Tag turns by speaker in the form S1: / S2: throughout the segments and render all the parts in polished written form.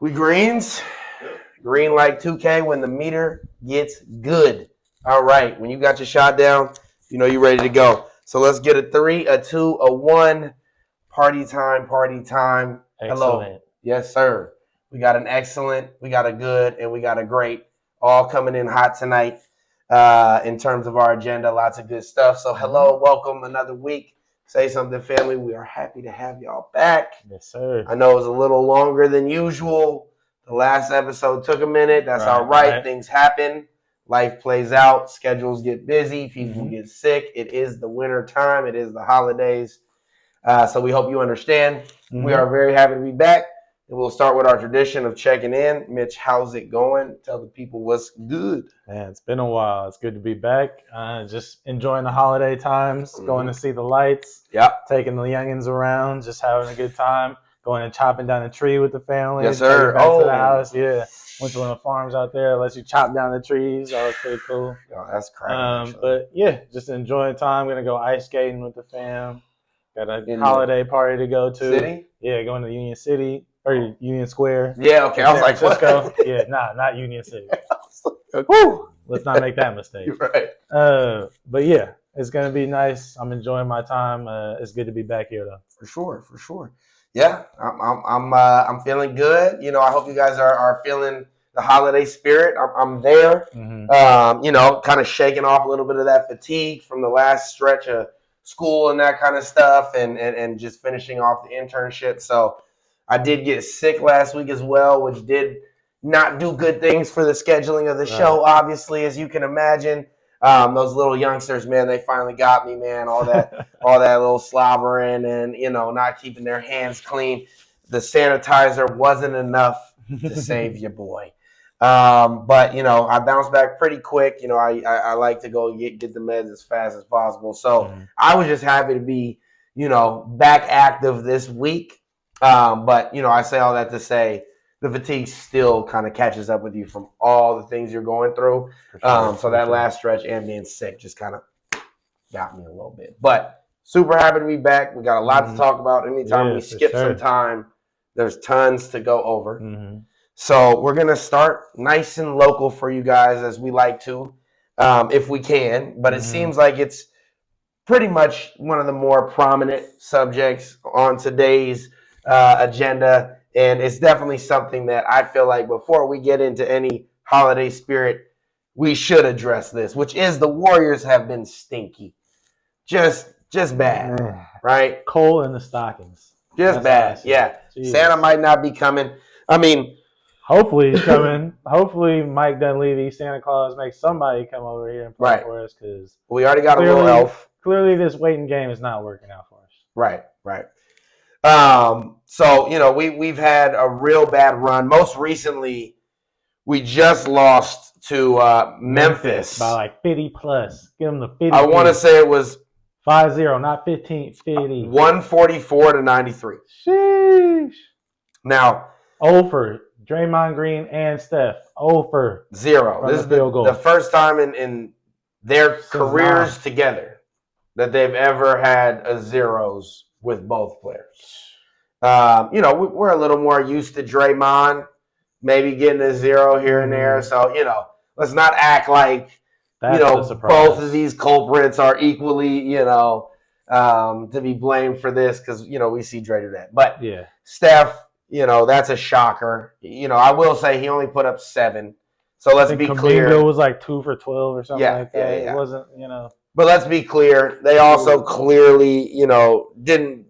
S1: We greens. Green like 2K when the meter gets good. All right. When you got your shot down, you know you're ready to go. So let's get a 3, a 2, a 1. Party time, party time. Hello.
S2: Excellent.
S1: Yes, sir. We got an excellent, we got a good, and we got a great. All coming in hot tonight in terms of our agenda. Lots of good stuff. So hello, welcome another week. Say Something family. We are happy to have y'all back.
S2: Yes, sir.
S1: I know it was a little longer than usual. The last episode took a minute. That's all right. Things happen. Life plays out. Schedules get busy. People get sick. It is the winter time. It is the holidays. So we hope you understand. We are very happy to be back. And we'll start with our tradition of checking in. Mitch, how's it going? Tell the people what's good.
S2: Man, it's been a while. It's good to be back. Just enjoying the holiday times, going to see the lights, taking the youngins around, just having a good time, going and chopping down a tree with the family.
S1: Yes, sir.
S2: Back to the house. Yeah. Went to one of the farms out there, lets you chop down the trees. That was pretty cool.
S1: Oh, that's crazy.
S2: But yeah, just enjoying time. Going to go ice skating with the fam. Got a holiday party to go to.
S1: City?
S2: Yeah, going to Union City. Or Union Square.
S1: Yeah, okay. I was like,
S2: Francisco.
S1: what?
S2: Yeah, not Union City.
S1: Okay.
S2: Let's not make that mistake.
S1: You're right.
S2: But yeah, it's gonna be nice. I'm enjoying my time. It's good to be back here though.
S1: For sure. Yeah, I'm feeling good. You know, I hope you guys are feeling the holiday spirit. I'm there. You know, kind of shaking off a little bit of that fatigue from the last stretch of school and that kind of stuff, and just finishing off the internship. So I did get sick last week as well, which did not do good things for the scheduling of the show, obviously, as you can imagine. Those little youngsters, man, they finally got me, man. All that little slobbering and, you know, not keeping their hands clean. The sanitizer wasn't enough to save your boy. But, you know, I bounced back pretty quick. You know, I like to go get the meds as fast as possible. So I was just happy to be, you know, back active this week. But, you know, I say all that to say the fatigue still kind of catches up with you from all the things you're going through. So that last stretch and being sick just kind of got me a little bit. But super happy to be back. We got a lot to talk about. Anytime we skip some time, there's tons to go over. So we're going to start nice and local for you guys as we like to, if we can. But it seems like it's pretty much one of the more prominent subjects on today's agenda, and it's definitely something that I feel like before we get into any holiday spirit, we should address this, which is the Warriors have been stinky, just bad, right?
S2: Coal in the stockings,
S1: just bad. Yeah,
S2: Jesus.
S1: Santa might not be coming. I mean,
S2: hopefully he's coming. Hopefully Mike Dunleavy, Santa Claus, makes somebody come over here and play for us, because
S1: we already got a little elf.
S2: Clearly, this waiting game is not working out for us.
S1: Right. So, you know, we've had a real bad run. Most recently, we just lost to Memphis.
S2: By like 50 plus. Give them the 50.
S1: I want to say it was
S2: 5-0, not 15, 50.
S1: 144-93.
S2: Sheesh.
S1: Now,
S2: over Draymond Green and Steph. Over
S1: 0. This is the first time in their careers together that they've ever had a zeros with both players. You know, we're a little more used to Draymond maybe getting a 0 here and there. So, you know, let's not act like, you know, both of these culprits are equally, you know, to be blamed for this, because, you know, we see Dre do that. But Steph, you know, that's a shocker. You know, I will say he only put up 7. So let's be clear.
S2: Kuminga was like 2 for 12 or something like that. It wasn't, you know.
S1: But let's be clear, they also clearly, you know, didn't.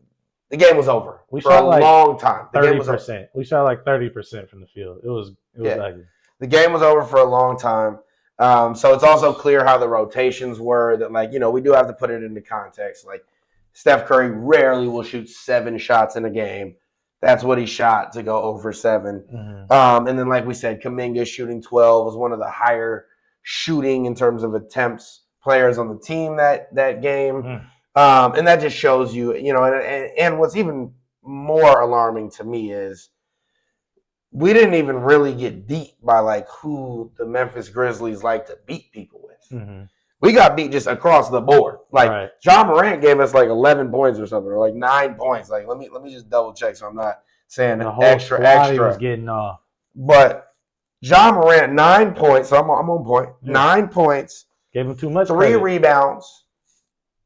S1: The game was over for a long time.
S2: 30%. We shot like 30% from the field. It was ugly.
S1: The game was over for a long time. So it's also clear how the rotations were. That, like, you know, we do have to put it into context. Like, Steph Curry rarely will shoot 7 shots in a game. That's what he shot to go over 7. And then, like we said, Kuminga shooting 12 was one of the higher shooting in terms of attempts players on the team that game. And that just shows you, you know, and what's even more alarming to me is we didn't even really get beat by like who the Memphis Grizzlies like to beat people with. We got beat just across the board. Like John Morant gave us like 11 points or something, or like 9 points. Like let me just double check so I'm not saying
S2: the whole
S1: extra.
S2: He was getting off.
S1: But Ja Morant, 9 points. So I'm on point. Yeah. 9 points.
S2: Gave him too much
S1: 3
S2: credit.
S1: Rebounds,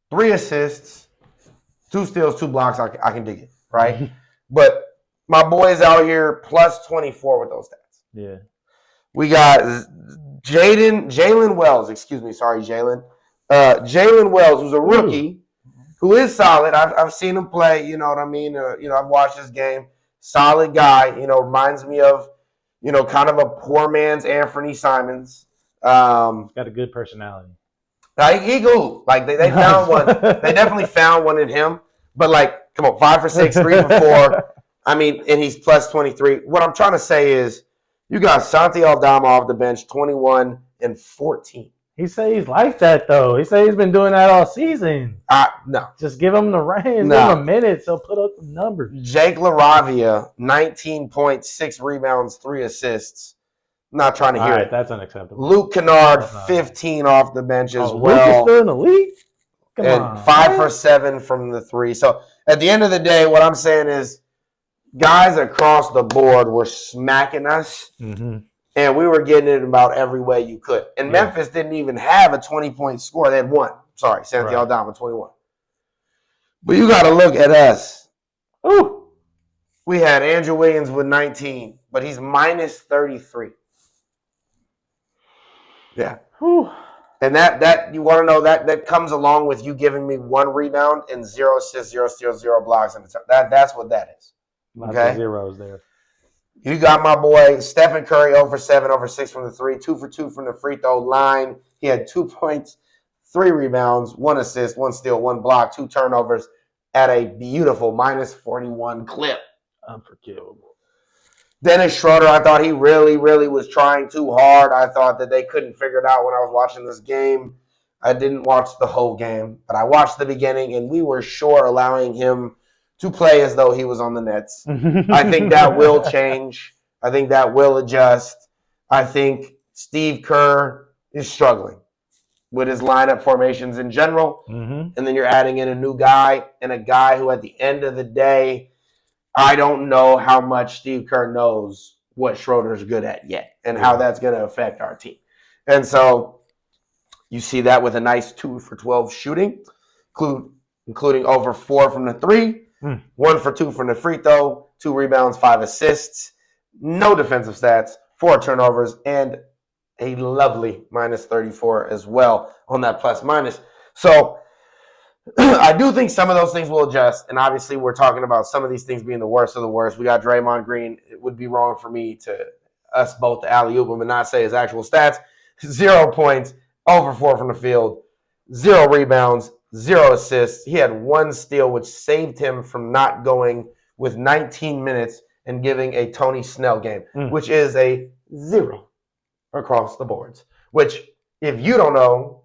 S1: 3 assists, 2 steals, 2 blocks. I can dig it, right? But my boy's out here plus 24 with those stats.
S2: Yeah.
S1: We got Jalen Wells. Excuse me. Sorry, Jalen. Jalen Wells, who's a rookie, who is solid. I've seen him play. You know what I mean? I've watched his game. Solid guy. Reminds me of, kind of a poor man's Anthony Simons.
S2: Got a good personality.
S1: He cool. Like they found one. They definitely found one in him. But like, come on, 5 for 6, 3 for 4. I mean, and he's plus 23. What I'm trying to say is, you got Santi Aldama off the bench, 21 and 14.
S2: He say he's like that though. He say he's been doing that all season.
S1: No.
S2: Just give him the reins. Give him a minute. He'll put up the numbers.
S1: Jake LaRavia, 19 points, 6 rebounds, 3 assists. Not trying to hear it.
S2: That's unacceptable.
S1: Luke Kennard, 15 off the bench as well.
S2: Luke is still in the league?
S1: Come on. 5 for 7 from the 3. So at the end of the day, what I'm saying is, guys across the board were smacking us, and we were getting it about every way you could. And Memphis didn't even have a 20-point score. They had 1. Sorry, Santi Aldama, 21. But you got to look at us.
S2: Ooh.
S1: We had Andrew Wiggins with 19, but he's minus 33. Yeah.
S2: Whew.
S1: And that you want to know that comes along with you giving me 1 rebound and 0 assists, 0 steals, 0 blocks. And that's what that is.
S2: Lots of zeros there.
S1: You got my boy Stephen Curry 0 for 7, 0 for 6 from the 3, 2 for 2 from the free throw line. He had 2 points, 3 rebounds, 1 assist, 1 steal, 1 block, 2 turnovers at a beautiful minus 41 clip.
S2: Unforgivable.
S1: Dennis Schroeder, I thought he really, really was trying too hard. I thought that they couldn't figure it out when I was watching this game. I didn't watch the whole game, but I watched the beginning, and we were sure allowing him to play as though he was on the Nets. I think that will change. I think that will adjust. I think Steve Kerr is struggling with his lineup formations in general. And then you're adding in a new guy, and a guy who at the end of the day, I don't know how much Steve Kerr knows what Schroeder's good at yet and how that's going to affect our team. And so you see that with a nice 2 for 12 shooting, including over 4 from the 3. 1 for 2 from the free throw, 2 rebounds, 5 assists, no defensive stats, 4 turnovers, and a lovely minus 34 as well on that plus minus. So I do think some of those things will adjust, and obviously we're talking about some of these things being the worst of the worst. We got Draymond Green. It would be wrong for me to us both to alley-oop him and not say his actual stats. 0 points, over 4 from the field, 0 rebounds, 0 assists. He had 1 steal, which saved him from not going with 19 minutes and giving a Tony Snell game, which is a 0 across the boards. Which, if you don't know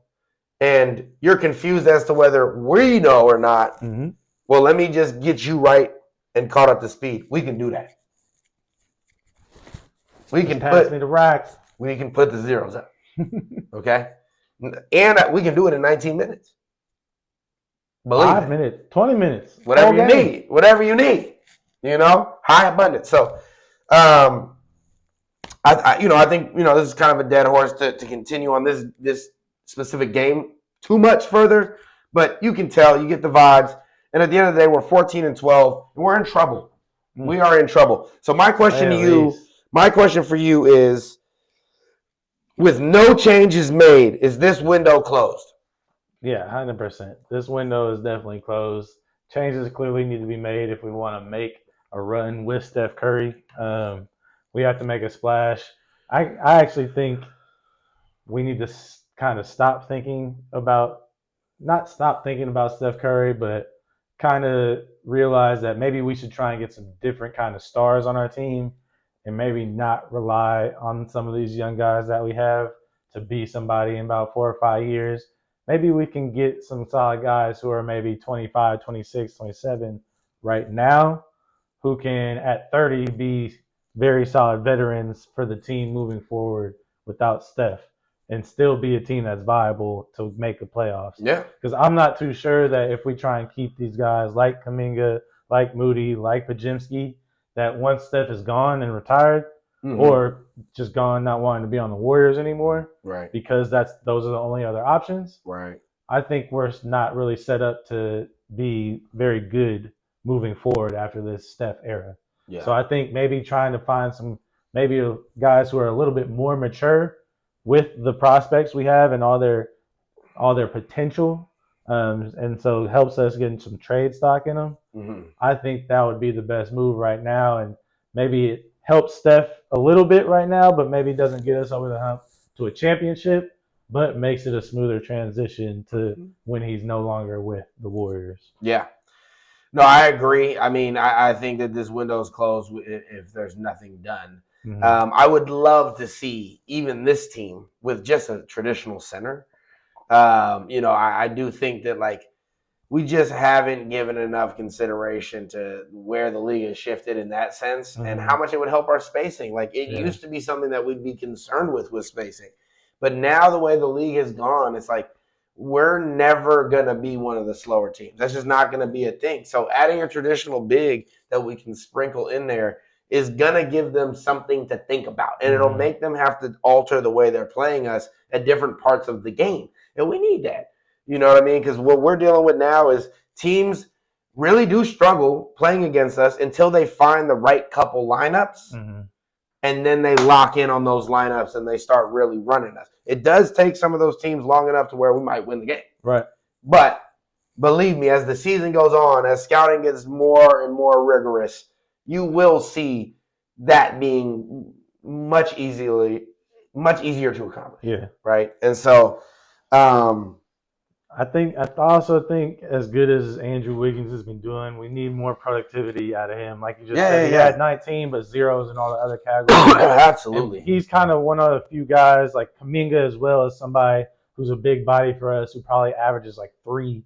S1: and you're confused as to whether we know or not, well, let me just get you right and caught up to speed. We can do that. We can
S2: pass me the racks.
S1: We can put the zeros up. Okay? And we can do it in 19 minutes. Believe
S2: 5 minutes, 20 minutes.
S1: Whatever you need. Whatever you need. High abundance. So, I think, this is kind of a dead horse to continue on this specific game too much further. But you can tell, you get the vibes. And at the end of the day, we're 14 and 12, and we're in trouble. We are in trouble. So my question for you is, with no changes made, is this window closed?
S2: Yeah, 100%. This window is definitely closed. Changes clearly need to be made if we want to make a run with Steph Curry. We have to make a splash. I actually think we need to kind of not stop thinking about Steph Curry, but kind of realize that maybe we should try and get some different kind of stars on our team and maybe not rely on some of these young guys that we have to be somebody in about 4 or 5 years. Maybe we can get some solid guys who are maybe 25, 26, 27 right now who can, at 30, be very solid veterans for the team moving forward without Steph and still be a team that's viable to make the playoffs.
S1: Yeah.
S2: Because I'm not too sure that if we try and keep these guys like Kuminga, like Moody, like Pajimski, that once Steph is gone and retired, or just gone, not wanting to be on the Warriors anymore,
S1: right?
S2: Because those are the only other options.
S1: Right.
S2: I think we're not really set up to be very good moving forward after this Steph era.
S1: Yeah.
S2: So I think maybe trying to find some guys who are a little bit more mature with the prospects we have and all their potential, and so it helps us getting some trade stock in them. I think that would be the best move right now, and maybe it helps Steph a little bit right now, but maybe doesn't get us over the hump to a championship, but makes it a smoother transition to when he's no longer with the Warriors.
S1: Yeah. No, I agree. I mean, I think that this window is closed if there's nothing done. I would love to see even this team with just a traditional center. I do think that, like, we just haven't given enough consideration to where the league has shifted in that sense and how much it would help our spacing. Like, it used to be something that we'd be concerned with spacing. But now the way the league has gone, it's like we're never going to be one of the slower teams. That's just not going to be a thing. So adding a traditional big that we can sprinkle in there is going to give them something to think about. And it'll make them have to alter the way they're playing us at different parts of the game. And we need that. You know what I mean? Because what we're dealing with now is teams really do struggle playing against us until they find the right couple lineups. And then they lock in on those lineups and they start really running us. It does take some of those teams long enough to where we might win the game.
S2: Right.
S1: But believe me, as the season goes on, as scouting gets more and more rigorous, you will see that being much easier to accomplish.
S2: Yeah.
S1: Right. And so
S2: I also think as good as Andrew Wiggins has been doing, we need more productivity out of him. Like you just said, he had 19 but zeros in all the other categories.
S1: Absolutely.
S2: And he's kind of one of the few guys, like Kuminga as well, as somebody who's a big body for us, who probably averages like 3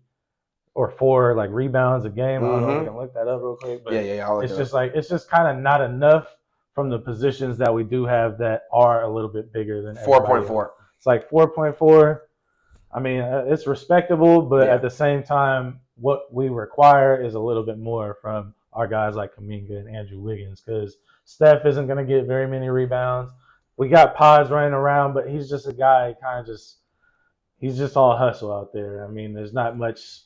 S2: or 4 like rebounds a game. I don't know if I can look that up real quick. But it's just kind of not enough from the positions that we do have that are a little bit bigger than
S1: 4.4.
S2: It's like 4.4. I mean, it's respectable, but at the same time, what we require is a little bit more from our guys like Kuminga and Andrew Wiggins, because Steph isn't going to get very many rebounds. We got Pods running around, but he's just a guy he's just all hustle out there. I mean, there's not much,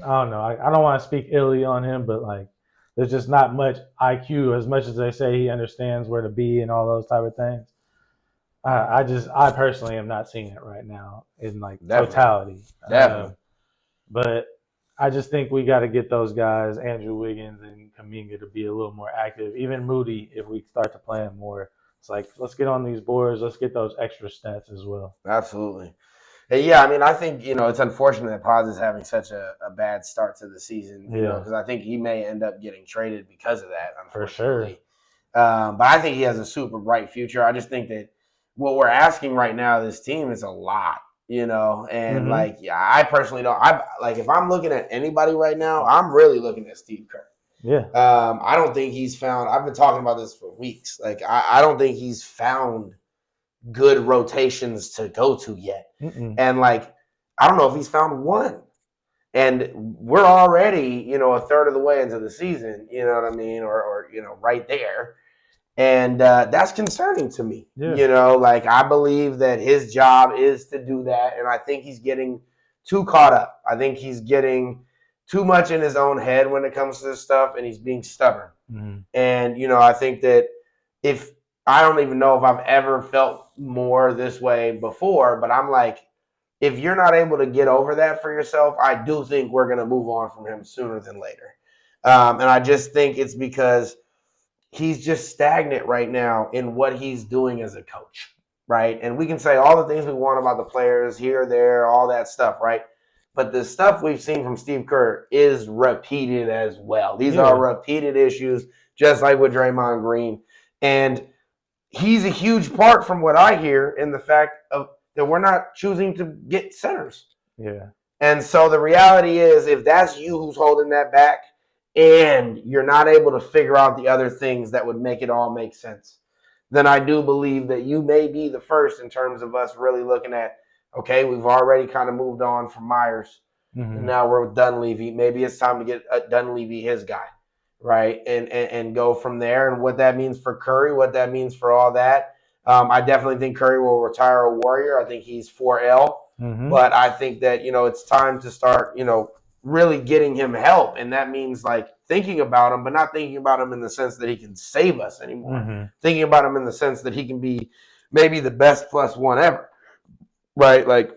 S2: I don't know. I don't want to speak illy on him, but like, there's just not much IQ, as much as they say he understands where to be and all those type of things. I personally am not seeing it right now in like totality.
S1: Definitely.
S2: But I just think we got to get those guys, Andrew Wiggins and Kuminga, to be a little more active. Even Moody, if we start to play him more, it's like, let's get on these boards. Let's get those extra stats as well.
S1: Absolutely. And yeah, I mean, I think, it's unfortunate that Paz is having such a bad start to the season, because I think he may end up getting traded because of that, unfortunately. For sure. But I think he has a super bright future. I just think that what we're asking right now of this team is a lot, and I personally don't. If I'm looking at anybody right now, I'm really looking at Steve Kerr.
S2: Yeah.
S1: I don't think he's found. I've been talking about this for weeks. Like, I don't think he's found good rotations to go to yet. And I don't know if he's found one. And we're already, a third of the way into the season. You know what I mean, or right there. And that's concerning to me. Yeah. I believe that his job is to do that. And I think he's getting too caught up. I think he's getting too much in his own head when it comes to this stuff, and he's being stubborn. And, I think that I don't even know if I've ever felt more this way before, but I'm like, if you're not able to get over that for yourself, I do think we're going to move on from him sooner than later. And I just think it's because he's just stagnant right now in what he's doing as a coach, right? And we can say all the things we want about the players here, there, all that stuff, right? But the stuff we've seen from Steve Kerr is repeated as well. These are repeated issues, just like with Draymond Green. And he's a huge part, from what I hear, in the fact that we're not choosing to get centers.
S2: Yeah.
S1: And so the reality is, if that's you who's holding that back, and you're not able to figure out the other things that would make it all make sense, then I do believe that you may be the first in terms of us really looking at, okay, we've already kind of moved on from Myers. And now we're with Dunleavy. Maybe it's time to get Dunleavy his guy. right? And go from there. And what that means for Curry, what that means for all that. I definitely think Curry will retire a Warrior. I think he's 4L.
S2: Mm-hmm.
S1: But I think that, it's time to start, really getting him help. And that means like thinking about him, but not thinking about him in the sense that he can save us anymore.
S2: Mm-hmm.
S1: Thinking about him in the sense that he can be maybe the best +1 ever, right? Like,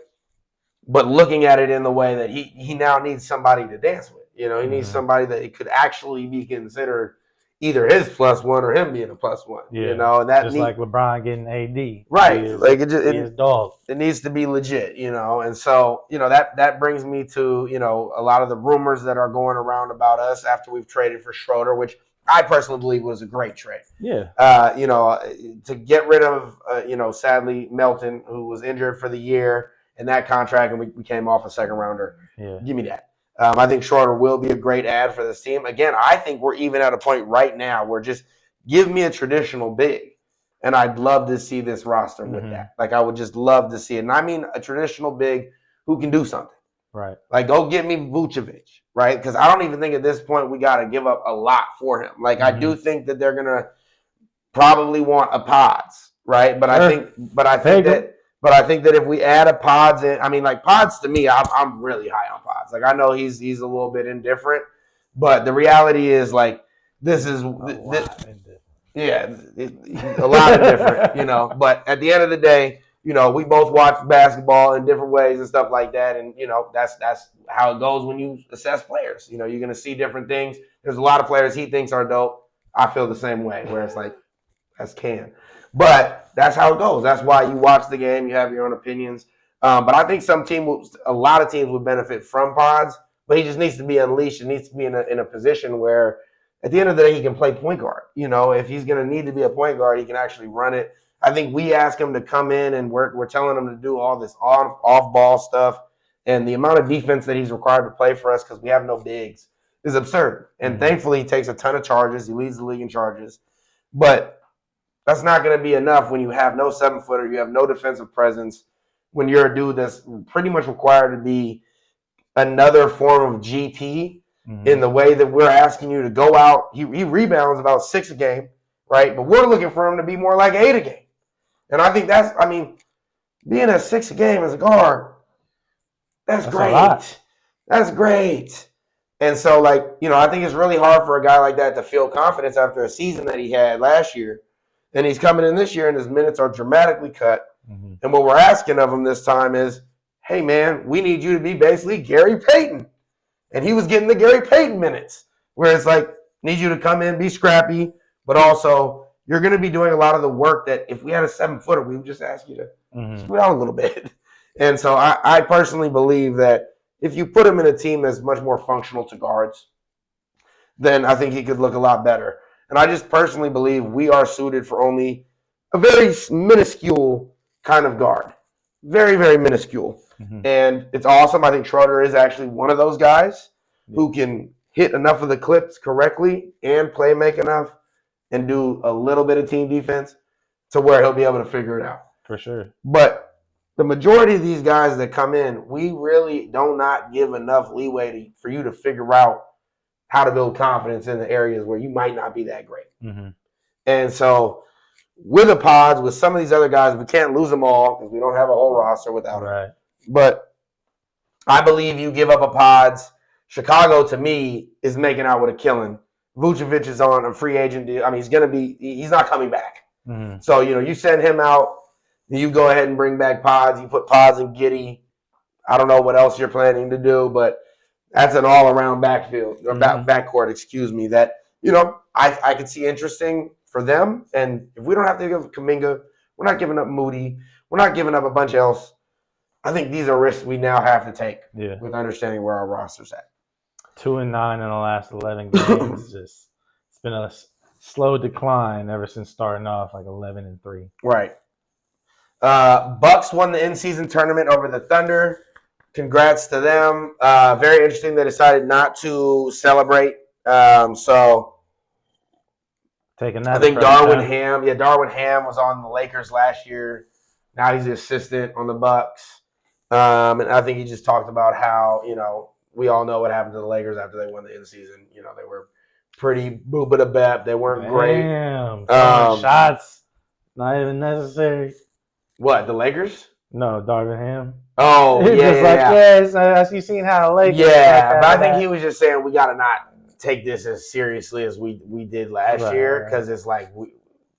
S1: but looking at it in the way that he now needs somebody to dance with. He needs somebody that it could actually be considered either his +1 or him being a +1.
S2: Yeah.
S1: And that
S2: just like LeBron getting AD.
S1: Right. Like
S2: his dog.
S1: It needs to be legit, and so, that brings me to, a lot of the rumors that are going around about us after we've traded for Schroeder, which I personally believe was a great trade.
S2: Yeah.
S1: To get rid of, sadly, Melton, who was injured for the year in that contract, and we came off a second rounder.
S2: Yeah.
S1: Give me that. I think Schroeder will be a great add for this team. Again, I think we're even at a point right now where just give me a traditional big. And I'd love to see this roster with that. Like, I would just love to see it. And I mean a traditional big who can do something.
S2: Right.
S1: Like, go get me Vucevic, right? Because I don't even think at this point we got to give up a lot for him. Like, I do think that they're going to probably want a Pods, right? But I think that if we add a Pods in, I mean, like, Pods to me, I'm really high on Pods. Like, I know he's a little bit indifferent, but the reality is, like, this is yeah, a lot of different, But at the end of the day, we both watch basketball in different ways and stuff like that, and that's how it goes when you assess players. You're going to see different things. There's a lot of players he thinks are dope. I feel the same way, where it's like, that's can. But that's how it goes. That's why you watch the game. You have your own opinions. But I think a lot of teams would benefit from Pods, but he just needs to be unleashed. He needs to be in a position where at the end of the day, he can play point guard. If he's going to need to be a point guard, he can actually run it. I think we ask him to come in, and we're telling him to do all this off-ball stuff. And the amount of defense that he's required to play for us because we have no bigs is absurd. And thankfully, he takes a ton of charges. He leads the league in charges. But that's not going to be enough when you have no 7-footer, you have no defensive presence, when you're a dude that's pretty much required to be another form of GT. In the way that we're asking you to go out. He rebounds about 6 a game, right? But we're looking for him to be more like 8 a game. And I think being at 6 a game as a guard, that's great. That's great. And so, I think it's really hard for a guy like that to feel confidence after a season that he had last year. And he's coming in this year, and his minutes are dramatically cut. And what we're asking of him this time is, hey, man, we need you to be basically Gary Payton. And he was getting the Gary Payton minutes, where it's like, need you to come in, be scrappy, but also you're going to be doing a lot of the work that if we had a 7-footer, we would just ask you to scoot out a little bit. And so I personally believe that if you put him in a team that's much more functional to guards, then I think he could look a lot better. And I just personally believe we are suited for only a very minuscule kind of guard. Very, very minuscule. And it's awesome. I think Schroeder is actually one of those guys who can hit enough of the clips correctly and play make enough and do a little bit of team defense to where he'll be able to figure it out.
S2: For sure.
S1: But the majority of these guys that come in, we really do not give enough leeway for you to figure out how to build confidence in the areas where you might not be that great. And so with the Pods, with some of these other guys, we can't lose them all because we don't have a whole roster without them. But I believe you give up a Pods. Chicago, to me, is making out with a killing. Vucevic is on a free agent deal. I mean, he's not coming back. So, you send him out, you go ahead and bring back Pods. You put Pods and Giddey. I don't know what else you're planning to do, but that's an all-around backfield, or backcourt, excuse me, that, I could see interesting for them. And if we don't have to give Kuminga, we're not giving up Moody. We're not giving up a bunch else. I think these are risks we now have to take with understanding where our roster's at.
S2: 2-9 in the last 11 games. It's been a slow decline ever since starting off 11-3.
S1: Right. Bucks won the in-season tournament over the Thunder. Congrats to them. Very interesting. They decided not to celebrate. So
S2: taking that.
S1: I think Darwin Ham was on the Lakers last year. Now he's the assistant on the Bucks. And I think he just talked about how, we all know what happened to the Lakers after they won the in-season. They were pretty boobada-bap. They weren't great.
S2: Damn. Shots. Not even necessary.
S1: What, the Lakers?
S2: No, Darvin
S1: Oh,
S2: Ham.
S1: yeah,
S2: Just like, yes, you seen how the Lakers.
S1: Yeah, but I think he was just saying we got to not take this as seriously as we did last year because it's like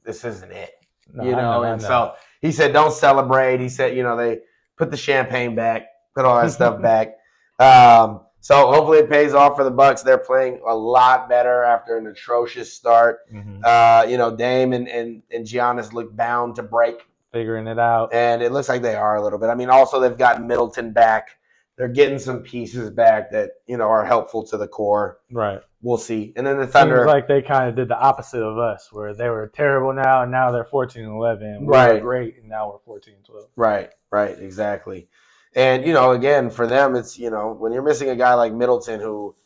S1: this isn't it. No, I know. So he said don't celebrate. He said, they put the champagne back, put all that stuff back. So hopefully it pays off for the Bucks. They're playing a lot better after an atrocious start. Dame and Giannis look bound to break.
S2: Figuring it out.
S1: And it looks like they are a little bit. I mean, also they've got Middleton back. They're getting some pieces back that, are helpful to the core.
S2: Right.
S1: We'll see. And then the Thunder.
S2: Seems like they kind of did the opposite of us, where they were terrible now, and now they're 14-11. We were great, and now we're 14-12.
S1: Right, exactly. And, again, for them, it's, when you're missing a guy like Middleton who,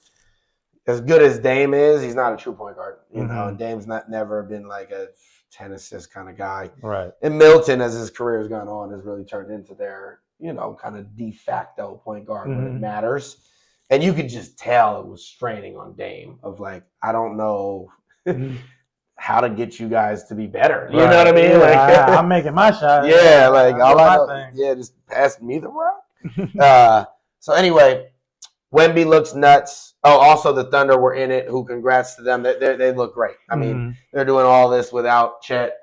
S1: as good as Dame is, he's not a true point guard. And Dame's never been like a 10 assist kind of guy.
S2: Right.
S1: And Middleton, as his career has gone on, has really turned into their, kind of de facto point guard when it matters. And you could just tell it was straining on Dame of like, I don't know how to get you guys to be better. You know what I mean?
S2: Yeah, I'm making my shot.
S1: Yeah, like all I know, just pass me the rock. So anyway, Wemby looks nuts. Oh, also the Thunder were in it. Who congrats to them. They look great. I mean, they're doing all this without Chet.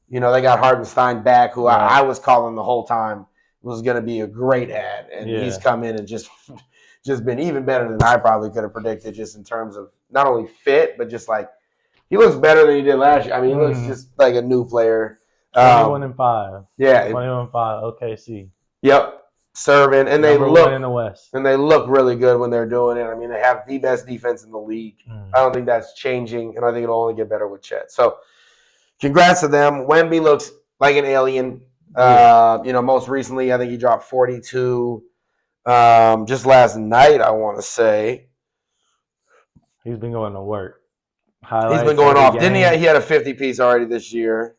S1: They got Hartenstein back, who I was calling the whole time was going to be a great ad, and he's come in and just been even better than I probably could have predicted, just in terms of not only fit, but just like he looks better than he did last year. I mean, he looks just like a new player.
S2: 21-5.
S1: Yeah,
S2: 21-5. OKC.
S1: Yep. Serving, and they
S2: look in the West,
S1: and they look really good when they're doing it. I mean, they have the best defense in the league. I don't think that's changing, and I think it'll only get better with Chet. So, congrats to them. Wemby looks like an alien. Most recently, I think he dropped 42 just last night. I want to say
S2: he's been going to work.
S1: He's been going off. Didn't he? He had a 50-piece already this year,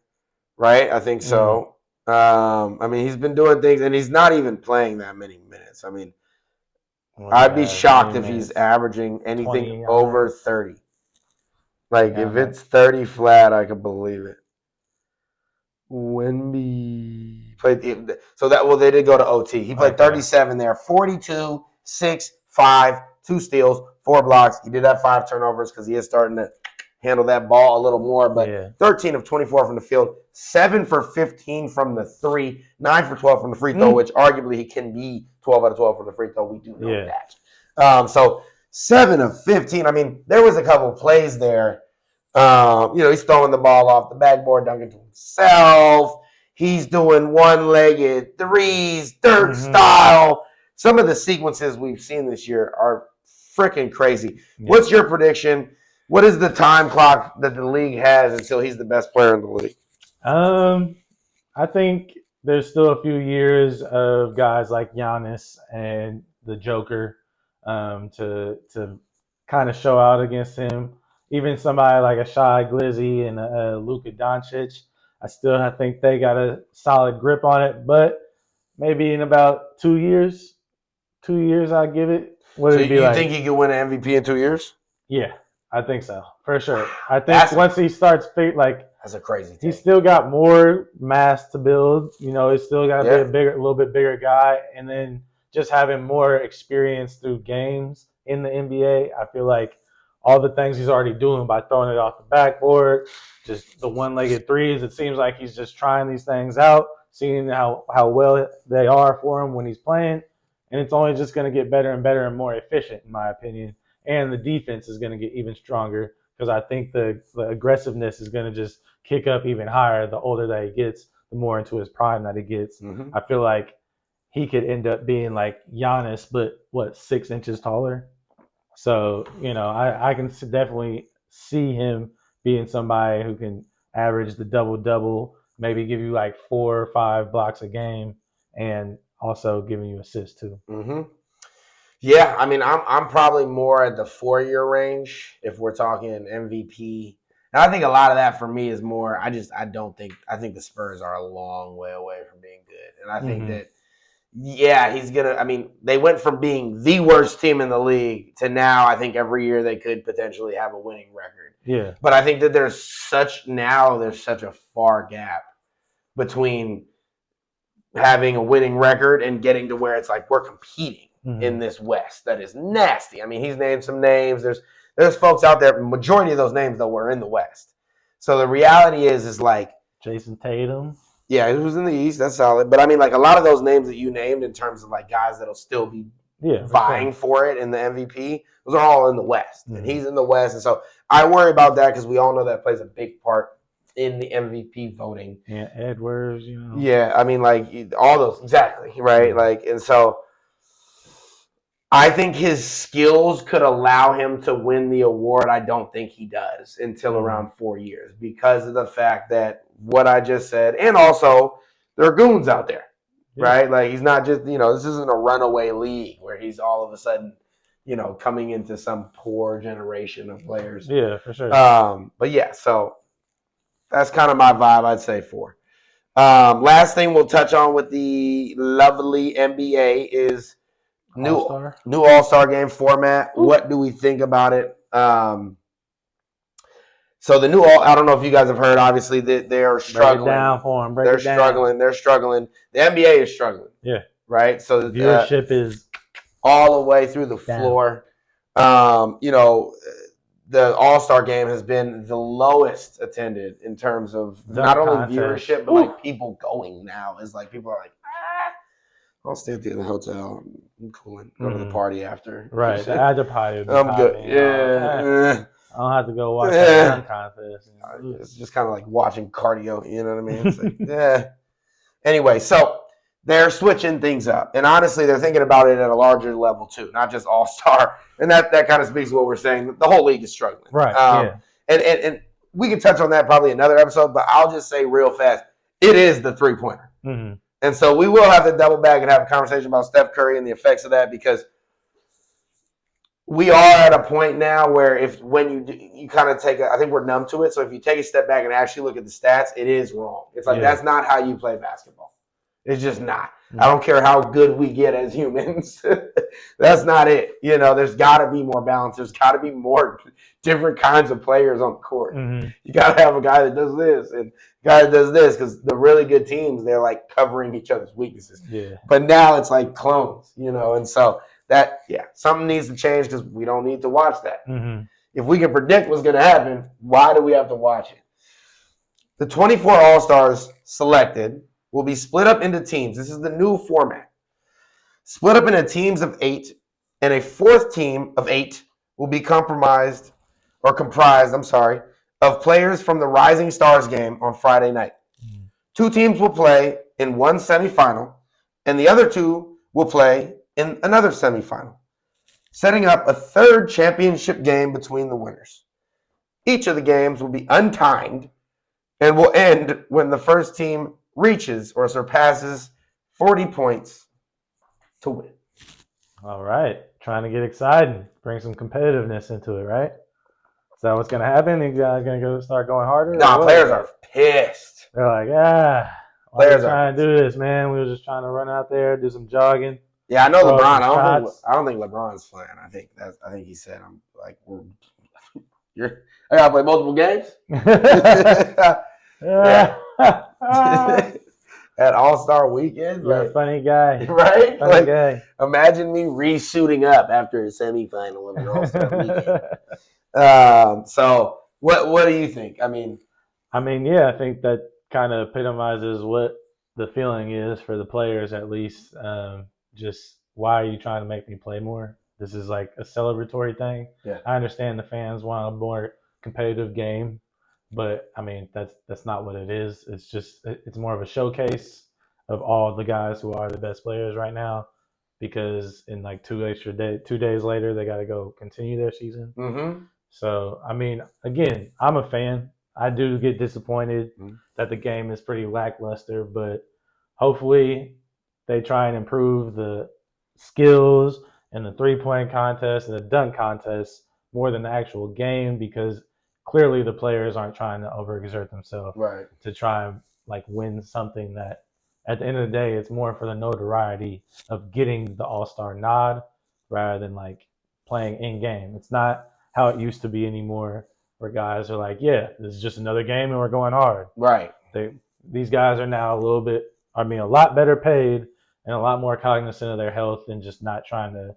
S1: right? I think so. I mean, he's been doing things, and he's not even playing that many minutes. I mean, I'd be shocked if he's averaging anything over 30. Like, if it's 30 flat, I could believe it. Wemby played they did go to OT. He played 37 there, 42, 6, 5, 2 steals, 4 blocks. He did have 5 turnovers because he is starting to handle that ball a little more, but 13 of 24 from the field, 7 for 15 from the 3, 9 for 12 from the free throw, which arguably he can be 12 out of 12 from the free throw. We do know that. So 7 of 15. I mean, there was a couple of plays there. He's throwing the ball off the backboard, dunking to himself. He's doing one-legged threes, Dirk style. Some of the sequences we've seen this year are freaking crazy. Yeah. What's your prediction? What is the time clock that the league has until he's the best player in the league?
S2: I think there's still a few years of guys like Giannis and the Joker to kind of show out against him. Even somebody like a Shai Glizzy and Luka Doncic, I think they got a solid grip on it. But maybe in about 2 years, I'll give it.
S1: What would it be like? You think he could win an MVP in 2 years?
S2: Yeah. I think so, for sure. I think once he starts,
S1: that's a crazy thing.
S2: He's still got more mass to build. He's still got to be a little bit bigger guy. And then just having more experience through games in the NBA, I feel like all the things he's already doing by throwing it off the backboard, just the one-legged threes, it seems like he's just trying these things out, seeing how well they are for him when he's playing. And it's only just going to get better and better and more efficient, in my opinion. And the defense is going to get even stronger because I think the aggressiveness is going to just kick up even higher the older that he gets, the more into his prime that he gets. I feel like he could end up being like Giannis, but 6 inches taller. So, I can definitely see him being somebody who can average the double-double, maybe give you like 4 or 5 blocks a game, and also giving you assists too.
S1: Yeah, I mean, I'm probably more at the 4-year range if we're talking MVP. And I think a lot of that for me is more, I think the Spurs are a long way away from being good. And I think that, Yeah, he's going to – I mean, they went from being the worst team in the league to now I think every year they could potentially have a winning record.
S2: Yeah.
S1: But I think that there's such a far gap between having a winning record and getting to where it's like we're competing in this West that is nasty. I mean, he's named some names. There's folks out there, majority of those names, though, were in the West. So the reality is like
S2: Jason Tatum.
S1: Yeah, he was in the East. That's solid. But I mean, like a lot of those names that you named in terms of like guys that'll still be vying for it in the MVP, those are all in the West. And he's in the West. And so I worry about that because we all know that plays a big part in the MVP voting.
S2: Yeah, Edwards,
S1: Yeah, I mean, like all those. Exactly, right? Like, and so I think his skills could allow him to win the award. I don't think he does until around 4 years because of the fact that what I just said, and also there are goons out there, right? Like he's not just, this isn't a runaway league where he's all of a sudden, coming into some poor generation of players.
S2: Yeah, for sure.
S1: But yeah, so that's kind of my vibe, I'd say 4. Last thing we'll touch on with the lovely NBA is new All-Star game format. Ooh. What do we think about it? So the new I don't know if you guys have heard. Obviously, they are struggling.
S2: Break it down for them.
S1: They're struggling. They're struggling. The NBA is struggling.
S2: Yeah.
S1: Right. So
S2: the viewership is
S1: all the way through the floor. The All-Star game has been the lowest attended in terms of not only viewership, but like people going now. Is like people are like, I'll stay at the hotel. I'm cooling. Go to the party after.
S2: Right. The after party.
S1: I'm good. Yeah.
S2: I don't have to go watch that dunk contest.
S1: It's just kind of like watching cardio. You know what I mean? It's like, yeah. Anyway, so they're switching things up. And honestly, they're thinking about it at a larger level too, not just All-Star. And that kind of speaks to what we're saying. The whole league is struggling.
S2: Right.
S1: And we can touch on that probably another episode, but I'll just say real fast, it is the three-pointer.
S2: Mm-hmm.
S1: And so we will have to double back and have a conversation about Steph Curry and the effects of that because we are at a point now where when you kind of I think we're numb to it. So if you take a step back and actually look at the stats, it is wrong. It's like that's not how you play basketball. It's just not. Mm-hmm. I don't care how good we get as humans. That's not it. There's got to be more balance. There's got to be more different kinds of players on the court. Mm-hmm. You got to have a guy that does this and a guy that does this because the really good teams, they're like covering each other's weaknesses.
S2: Yeah.
S1: But now it's like clones, and so something needs to change because we don't need to watch that.
S2: Mm-hmm.
S1: If we can predict what's going to happen, why do we have to watch it? The 24 All-Stars selected will be split up into teams. This is the new format. Split up into teams of 8, and a fourth team of 8 will be comprised of players from the Rising Stars game on Friday night. Mm-hmm. 2 teams will play in one semifinal, and the other 2 will play in another semifinal, setting up a third championship game between the winners. Each of the games will be untimed and will end when the first team reaches or surpasses 40 points to win.
S2: All right. Trying to get excited. Bring some competitiveness into it, right? Is that what's going to happen? You guys going to start going harder?
S1: No, players are pissed.
S2: They're like, why are we trying to do this, man? We were just trying to run out there, do some jogging.
S1: Yeah, I know LeBron. I don't think LeBron's playing. I think he said, "I'm like, I gotta play multiple games." At All-Star Weekend,
S2: you're a funny guy,
S1: right?
S2: Funny guy.
S1: Imagine me re-suiting up after a semifinal of an All-Star Weekend. So, what do you think? I mean,
S2: yeah, I think that kind of epitomizes what the feeling is for the players, at least. Just why are you trying to make me play more? This is like a celebratory thing.
S1: Yeah.
S2: I understand the fans want a more competitive game, but I mean that's not what it is. It's more of a showcase of all the guys who are the best players right now, because in like 2 days later they got to go continue their season.
S1: Mm-hmm.
S2: So I mean, again, I'm a fan. I do get disappointed that the game is pretty lackluster, but hopefully they try and improve the skills and the three-point contest and the dunk contest more than the actual game, because clearly the players aren't trying to overexert themselves
S1: right.
S2: to try and like win something that at the end of the day, it's more for the notoriety of getting the All-Star nod rather than like playing in game. It's not how it used to be anymore, where guys are like, yeah, this is just another game and we're going hard.
S1: Right.
S2: These guys are now a lot better paid and a lot more cognizant of their health and just not trying to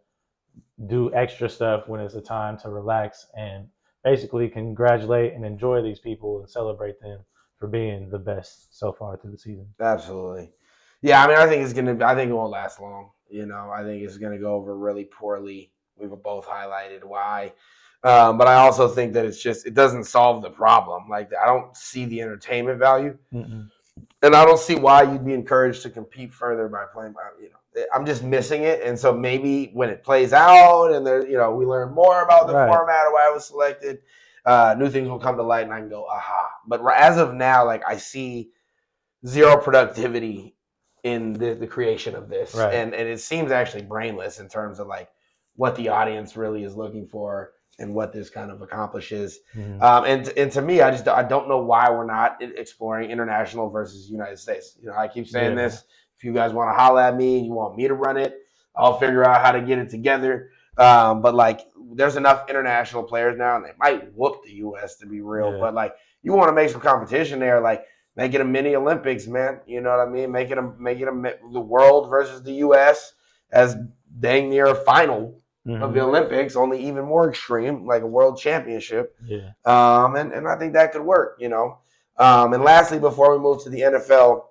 S2: do extra stuff when it's a time to relax and basically congratulate and enjoy these people and celebrate them for being the best so far through the season.
S1: Absolutely. Yeah, I mean, I think it won't last long. I think it's gonna go over really poorly. We've both highlighted why. But I also think that it doesn't solve the problem. Like, I don't see the entertainment value.
S2: Mm-mm.
S1: And I don't see why you'd be encouraged to compete further by playing I'm just missing it. And so maybe when it plays out and we learn more about the format or why it was selected, new things will come to light and I can go, aha. But as of now, like, I see zero productivity in the creation of this.
S2: Right.
S1: And it seems actually brainless in terms of like what the audience really is looking for and what this kind of accomplishes.
S2: Mm-hmm.
S1: And to me, I don't know why we're not exploring international versus United States. I keep saying this. If you guys want to holler at me and you want me to run it, I'll figure out how to get it together. But like, there's enough international players now, and they might whoop the U.S. to be real. Yeah. But like, you want to make some competition there, like make it a mini Olympics, man. You know what I mean? Make it the world versus the U.S. as dang near a final of the Olympics, only even more extreme, like a world championship.
S2: Yeah.
S1: And I think that could work. And lastly, before we move to the NFL,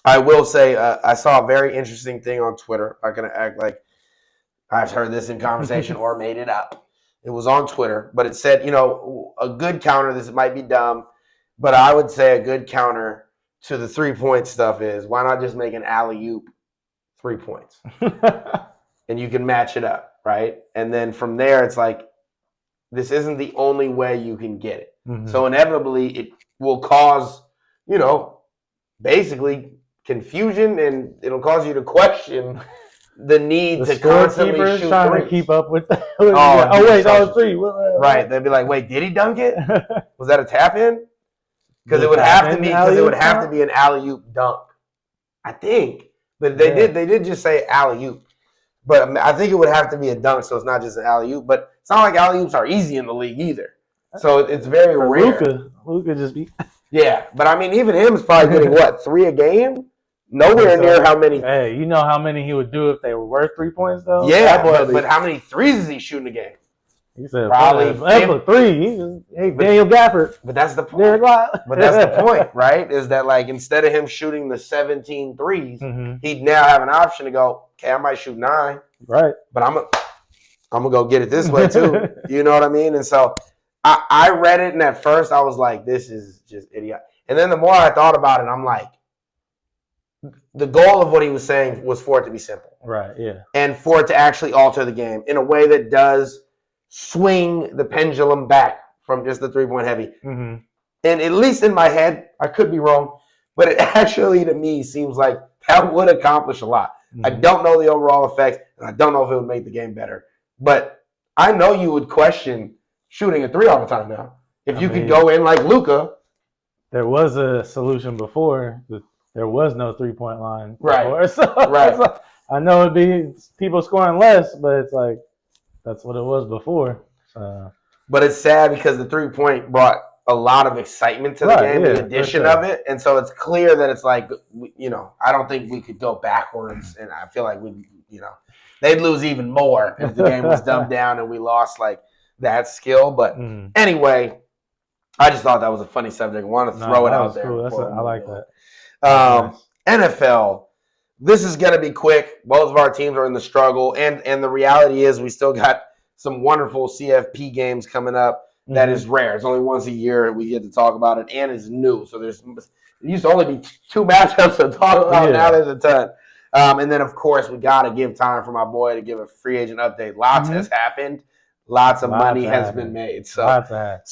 S1: I will say I saw a very interesting thing on Twitter. I'm not going to act like I've heard this in conversation or made it up. It was on Twitter, but it said, a good counter, this might be dumb, but I would say a good counter to the 3-point stuff is, why not just make an alley-oop 3 points? And you can match it up, right? And then from there, it's like, this isn't the only way you can get it. Mm-hmm. So inevitably, it will cause, basically confusion, and it'll cause you to question the need to constantly shoot
S2: trying
S1: threes.
S2: To keep up with.
S1: That was 3. Right? They'd be like, "Wait, did he dunk it? Was that a tap in?" Because it would have to be an alley oop dunk, I think. But they did just say alley oop. But I think it would have to be a dunk, so it's not just an alley oop. But it's not like alley oops are easy in the league either. So it's very rare.
S2: Luka just be.
S1: Yeah, but I mean, even him is probably getting 3 a game. Nowhere near how many.
S2: Hey, you know how many he would do if they were worth 3 points, though?
S1: Yeah, but how many threes is he shooting a game?
S2: He said
S1: probably
S2: 3. Hey, Daniel Gafford.
S1: But that's the point. But that's the point, right? Is that, like, instead of him shooting the 17 threes, he'd now have an option to go, okay, I might shoot 9.
S2: Right.
S1: But I'm gonna go get it this way too. You know what I mean? And so I read it, and at first I was like, this is just idiot. And then the more I thought about it, I'm like, the goal of what he was saying was for it to be simple.
S2: Right, yeah.
S1: And for it to actually alter the game in a way that does swing the pendulum back from just the 3-point heavy. Mm-hmm. And at least in my head, I could be wrong, but it actually, to me, seems like that would accomplish a lot. Mm-hmm. I don't know the overall effects, and I don't know if it would make the game better. But I know you would question shooting a 3 all the time now. If you could go in like Luka.
S2: There was a solution before. There was no 3-point line before.
S1: Right.
S2: So I know it'd be people scoring less, but it's like that's what it was before.
S1: But it's sad because the 3-point brought a lot of excitement to the game, the addition of it. And so it's clear that it's like, I don't think we could go backwards. And I feel like they'd lose even more if the game was dumbed down and we lost like that skill. But anyway, I just thought that was a funny subject. I want to throw it out there.
S2: Cool. I like that.
S1: NFL, this is going to be quick. Both of our teams are in the struggle. And the reality is we still got some wonderful CFP games coming up. That is rare. It's only once a year we get to talk about it, and it's new. So it used to only be 2 matchups to talk about. Now there's a ton. And then, of course, we got to give time for my boy to give a free agent update. Lots has happened. Lots of money has been made. So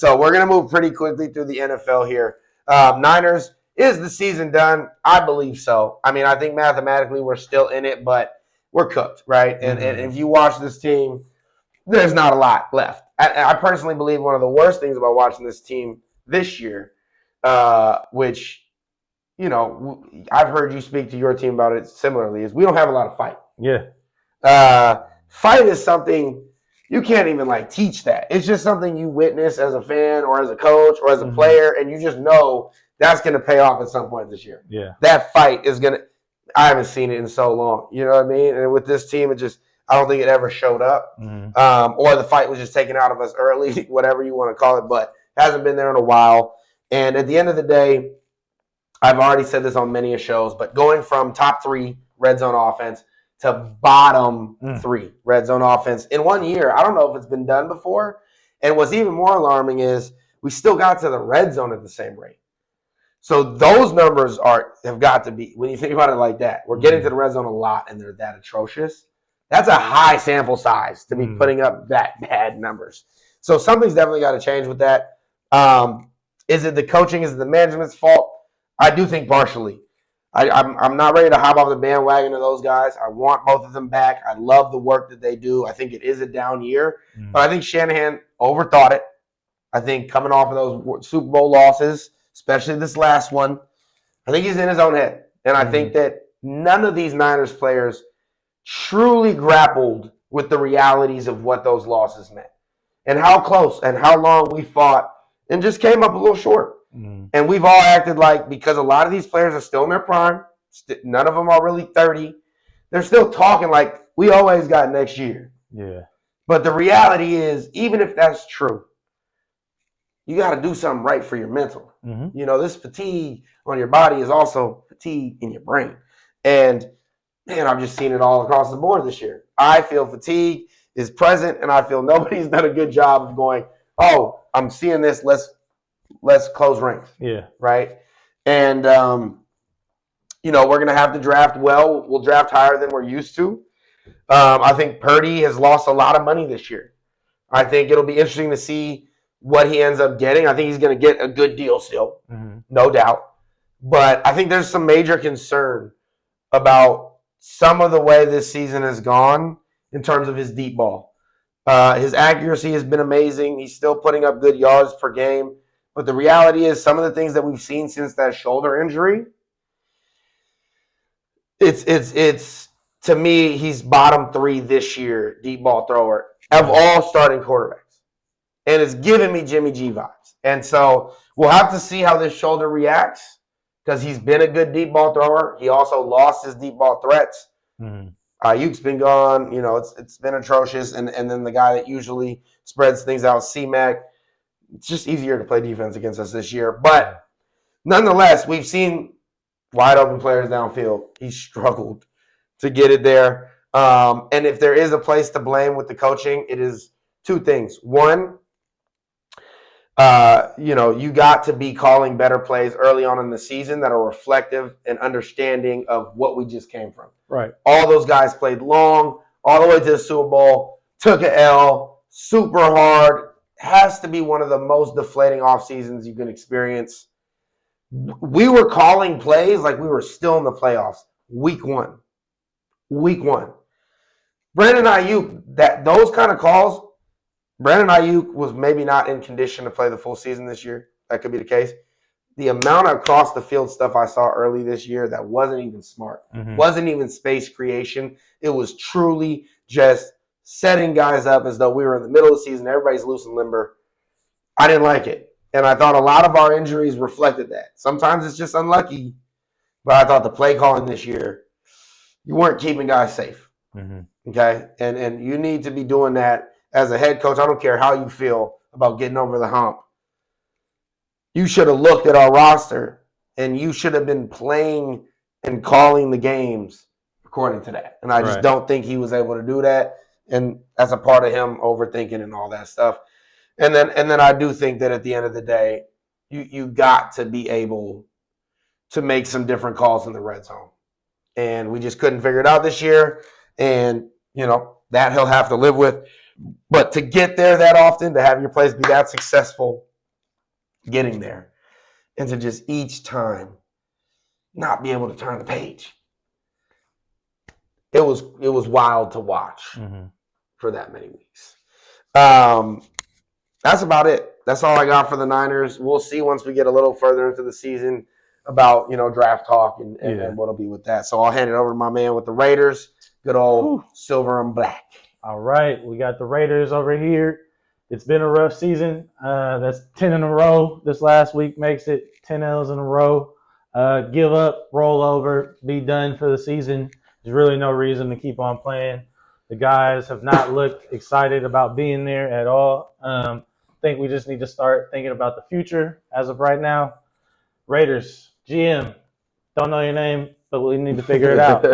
S1: we're going to move pretty quickly through the NFL here. Niners, is the season done? I believe so. I mean, I think mathematically we're still in it, but we're cooked, right? And if you watch this team, there's not a lot left. I personally believe one of the worst things about watching this team this year, which I've heard you speak to your team about it similarly, is we don't have a lot of fight.
S2: Yeah.
S1: Fight is something you can't even teach that. It's just something you witness as a fan or as a coach or as a player, and you just know that's going to pay off at some point this year.
S2: Yeah.
S1: That fight is going to – I haven't seen it in so long. You know what I mean? And with this team, I don't think it ever showed up. Or the fight was just taken out of us early, whatever you want to call it, but hasn't been there in a while. And at the end of the day, I've already said this on many shows, but going from top 3 red zone offense to bottom 3 red zone offense in 1 year, I don't know if it's been done before. And what's even more alarming is we still got to the red zone at the same rate. So those numbers have got to be, when you think about it like that, we're getting to the red zone a lot and they're that atrocious. That's a high sample size to be putting up that bad numbers. So something's definitely got to change with that. Is it the coaching? Is it the management's fault? I do think partially. I'm not ready to hop off the bandwagon of those guys. I want both of them back. I love the work that they do. I think it is a down year. But I think Shanahan overthought it. I think coming off of those Super Bowl losses, especially this last one, I think he's in his own head. And I think that none of these Niners players truly grappled with the realities of what those losses meant and how close and how long we fought and just came up a little short. And we've all acted like, because a lot of these players are still in their prime, none of them are really 30, they're still talking like we always got next year.
S2: Yeah.
S1: But the reality is, even if that's true, you got to do something right for your mental. This fatigue on your body is also fatigue in your brain. And man, I've just seen it all across the board this year. I feel fatigue is present, and I feel nobody's done a good job of going, oh, I'm seeing this, let's close ranks.
S2: Yeah.
S1: Right? And, we're going to have to draft well. We'll draft higher than we're used to. I think Purdy has lost a lot of money this year. I think it'll be interesting to see what he ends up getting. I think he's going to get a good deal still, no doubt. But I think there's some major concern about some of the way this season has gone in terms of his deep ball. His accuracy has been amazing. He's still putting up good yards per game. But the reality is some of the things that we've seen since that shoulder injury, it's to me, he's bottom 3 this year, deep ball thrower, of all starting quarterbacks. And it's giving me Jimmy G vibes. And so we'll have to see how this shoulder reacts because he's been a good deep ball thrower. He also lost his deep ball threats. Ayuk's been gone. It's been atrocious. And then the guy that usually spreads things out, C-Mac, it's just easier to play defense against us this year. But nonetheless, we've seen wide open players downfield. He struggled to get it there. And if there is a place to blame with the coaching, it is 2 things. One, you got to be calling better plays early on in the season that are reflective and understanding of what we just came from.
S2: Right.
S1: All those guys played long, all the way to the Super Bowl, took an L, super hard. Has to be one of the most deflating off seasons you can experience. We were calling plays like we were still in the playoffs. Week one. Brandon Ayuk, those kind of calls, Brandon Ayuk was maybe not in condition to play the full season this year. That could be the case. The amount of across the field stuff I saw early this year that wasn't even smart, wasn't even space creation. It was truly just setting guys up as though we were in the middle of the season. Everybody's loose and limber. I didn't like it. And I thought a lot of our injuries reflected that. Sometimes it's just unlucky. But I thought the play calling this year, you weren't keeping guys safe. Okay? And you need to be doing that as a head coach. I don't care how you feel about getting over the hump. You should have looked at our roster, and you should have been playing and calling the games according to that. And I just don't think he was able to do that. And that's a part of him overthinking and all that stuff. And then I do think that at the end of the day, you got to be able to make some different calls in the red zone. And we just couldn't figure it out this year. And, that he'll have to live with. But to get there that often, to have your plays be that successful, getting there, and to just each time not be able to turn the page. It was wild to watch for that many weeks. That's about it. That's all I got for the Niners. We'll see once we get a little further into the season about draft talk and what'll be with that. So I'll hand it over to my man with the Raiders. Good old silver and black.
S2: All right, we got the Raiders over here. It's been a rough season. That's 10 in a row. This last week makes it 10 L's in a row. Give up, roll over, be done for the season. There's really no reason to keep on playing. The guys have not looked excited about being there at all. I think we just need to start thinking about the future as of right now. Raiders, GM, don't know your name, but we need to figure it out.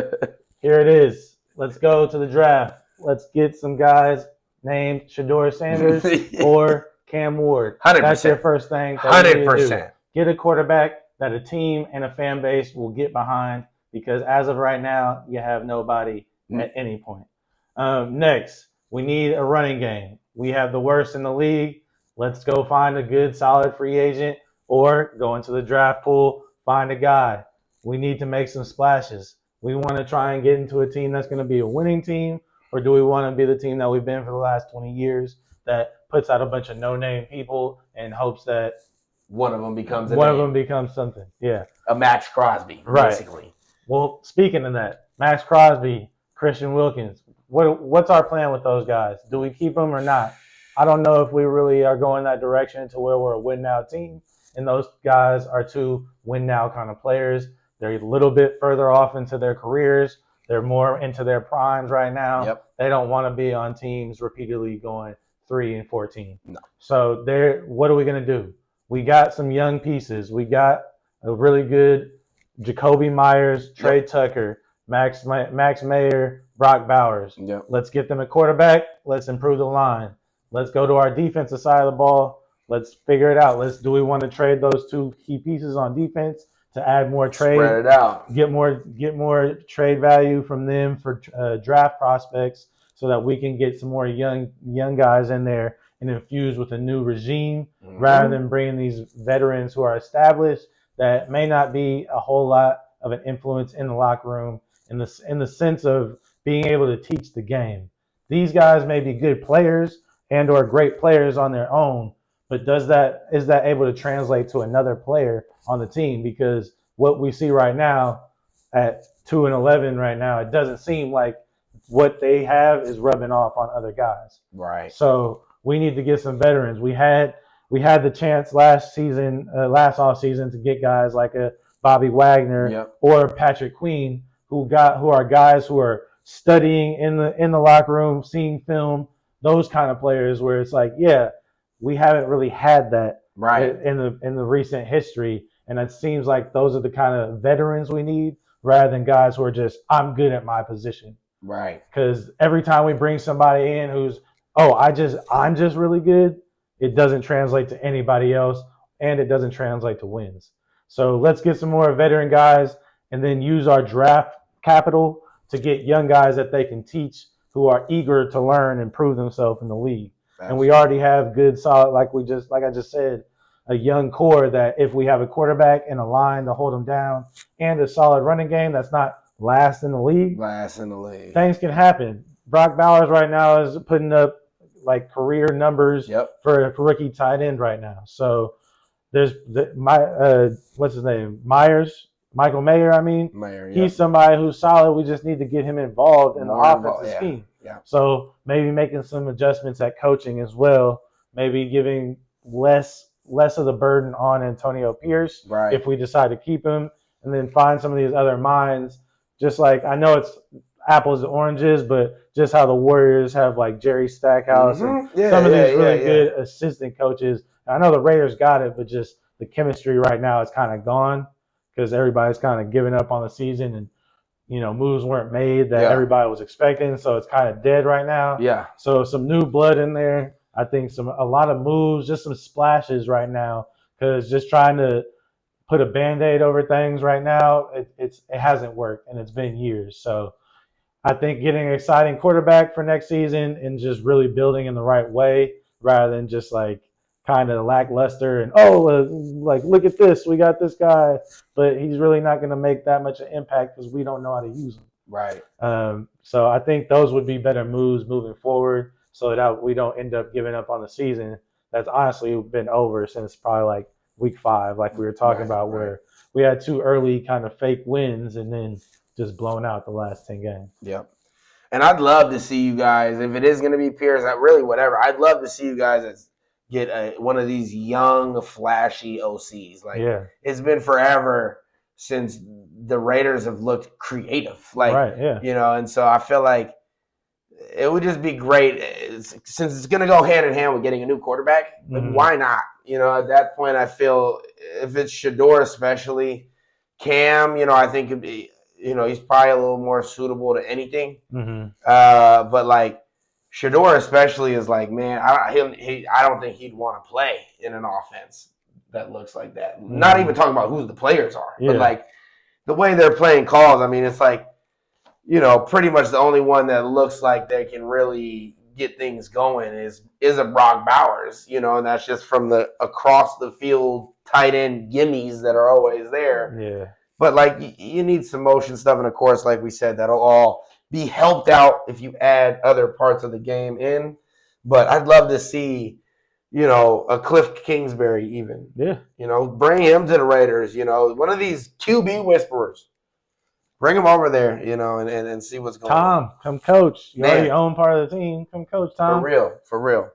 S2: Here it is. Let's go to the draft. Let's get some guys named Shador Sanders or Cam Ward.
S1: 100%.
S2: That's your first thing.
S1: 100%.
S2: Get a quarterback that a team and a fan base will get behind, because as of right now, you have nobody at any point. Next, we need a running game. We have the worst in the league. Let's go find a good, solid free agent or go into the draft pool, find a guy. We need to make some splashes. We want to try and get into a team that's going to be a winning team, or do we want to be the team that we've been for the last 20 years that puts out a bunch of no-name people and hopes that
S1: one of them becomes
S2: something? Yeah.
S1: A Max Crosby, basically.
S2: Right. Well, speaking of that, Max Crosby, Christian Wilkins, what's our plan with those guys? Do we keep them or not? I don't know if we really are going that direction to where we're a win-now team, and those guys are two win-now kind of players. They're a little bit further off into their careers. They're more into their primes right now.
S1: Yep.
S2: They don't want to be on teams repeatedly going 3-14.
S1: No.
S2: So what are we going to do? We got some young pieces. We got a really good Jacoby Myers, Trey Tucker, Max Mayer, Brock Bowers.
S1: Yep.
S2: Let's get them a quarterback. Let's improve the line. Let's go to our defensive side of the ball. Let's figure it out. Do we want to trade those two key pieces on defense to add more trade?
S1: Spread it out.
S2: Get more trade value from them for draft prospects, so that we can get some more young guys in there and infuse with a new regime, rather than bringing these veterans who are established that may not be a whole lot of an influence in the locker room in the sense of being able to teach the game. These guys may be good players and or great players on their own, but is that able to translate to another player on the team? Because what we see right now at 2-11 right now, it doesn't seem like what they have is rubbing off on other guys.
S1: Right.
S2: So we need to get some veterans. We had the chance last offseason to get guys like a Bobby Wagner or Patrick Queen, who are guys who are studying in the locker room, seeing film, those kind of players where it's like, we haven't really had that in the recent history, and it seems like those are the kind of veterans we need, rather than guys who are just, I'm good at my position.
S1: Right.
S2: Because every time we bring somebody in who's, I'm just really good, it doesn't translate to anybody else, and it doesn't translate to wins. So let's get some more veteran guys, and then use our draft capital to get young guys that they can teach, who are eager to learn and prove themselves in the league. Absolutely. And we already have good, solid, like I just said, a young core that if we have a quarterback and a line to hold them down and a solid running game that's not last in the league, things can happen. Brock Bowers right now is putting up like career numbers for a rookie tight end right now. So there's what's his name? Michael Mayer.
S1: Mayer,
S2: he's somebody who's solid. We just need to get him involved in the offensive scheme.
S1: Yeah.
S2: So maybe making some adjustments at coaching as well. Maybe giving less of the burden on Antonio Pierce if we decide to keep him, and then find some of these other minds. Just like, I know it's apples and oranges, but just how the Warriors have like Jerry Stackhouse and some of these really good assistant coaches. And I know the Raiders got it, but just the chemistry right now is kind of gone because everybody's kind of giving up on the season, and moves weren't made that everybody was expecting, so it's kind of dead right now. Yeah. So some new blood in there. I think a lot of moves, just some splashes right now, because just trying to put a Band-Aid over things right now, it hasn't worked, and it's been years. So I think getting an exciting quarterback for next season and just really building in the right way, rather than just like kind of lackluster and like look at this, we got this guy, but he's really not going to make that much of an impact because we don't know how to use him. Right. So I think those would be better moves moving forward, so that we don't end up giving up on the season. That's honestly been over since probably like week 5, like we were talking about, where we had 2 early kind of fake wins and then just blown out the last 10 games.
S1: Yep. And I'd love to see you guys, if it is going to be Pierce, really whatever, I'd love to see you guys get one of these young, flashy OCs. Like, it's been forever since the Raiders have looked creative. Like, and so I feel like it would just be great since it's going to go hand in hand with getting a new quarterback. Like, why not? At that point, I feel if it's Shador especially, Cam, I think it'd be, he's probably a little more suitable to anything. But like Shador especially is like, man, I don't think he'd want to play in an offense that looks like that. Not even talking about who the players are, but like the way they're playing calls. I mean, it's like, pretty much the only one that looks like they can really get things going is a Brock Bowers, and that's just from the across the field tight end gimmies that are always there.
S2: Yeah.
S1: But, like, you need some motion stuff. And, of course, like we said, that'll all be helped out if you add other parts of the game in. But I'd love to see, a Cliff Kingsbury even.
S2: Yeah.
S1: Bring him to the Raiders, one of these QB whisperers. Bring him over there, and see what's going on.
S2: Tom, come coach. You already own part of the team. Come coach, Tom.
S1: For real.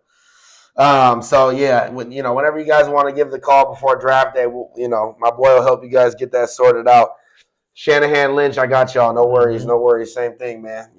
S1: So yeah, whenever you guys want to give the call before draft day, my boy will help you guys get that sorted out. Shanahan Lynch, I got y'all. No worries. Same thing, man.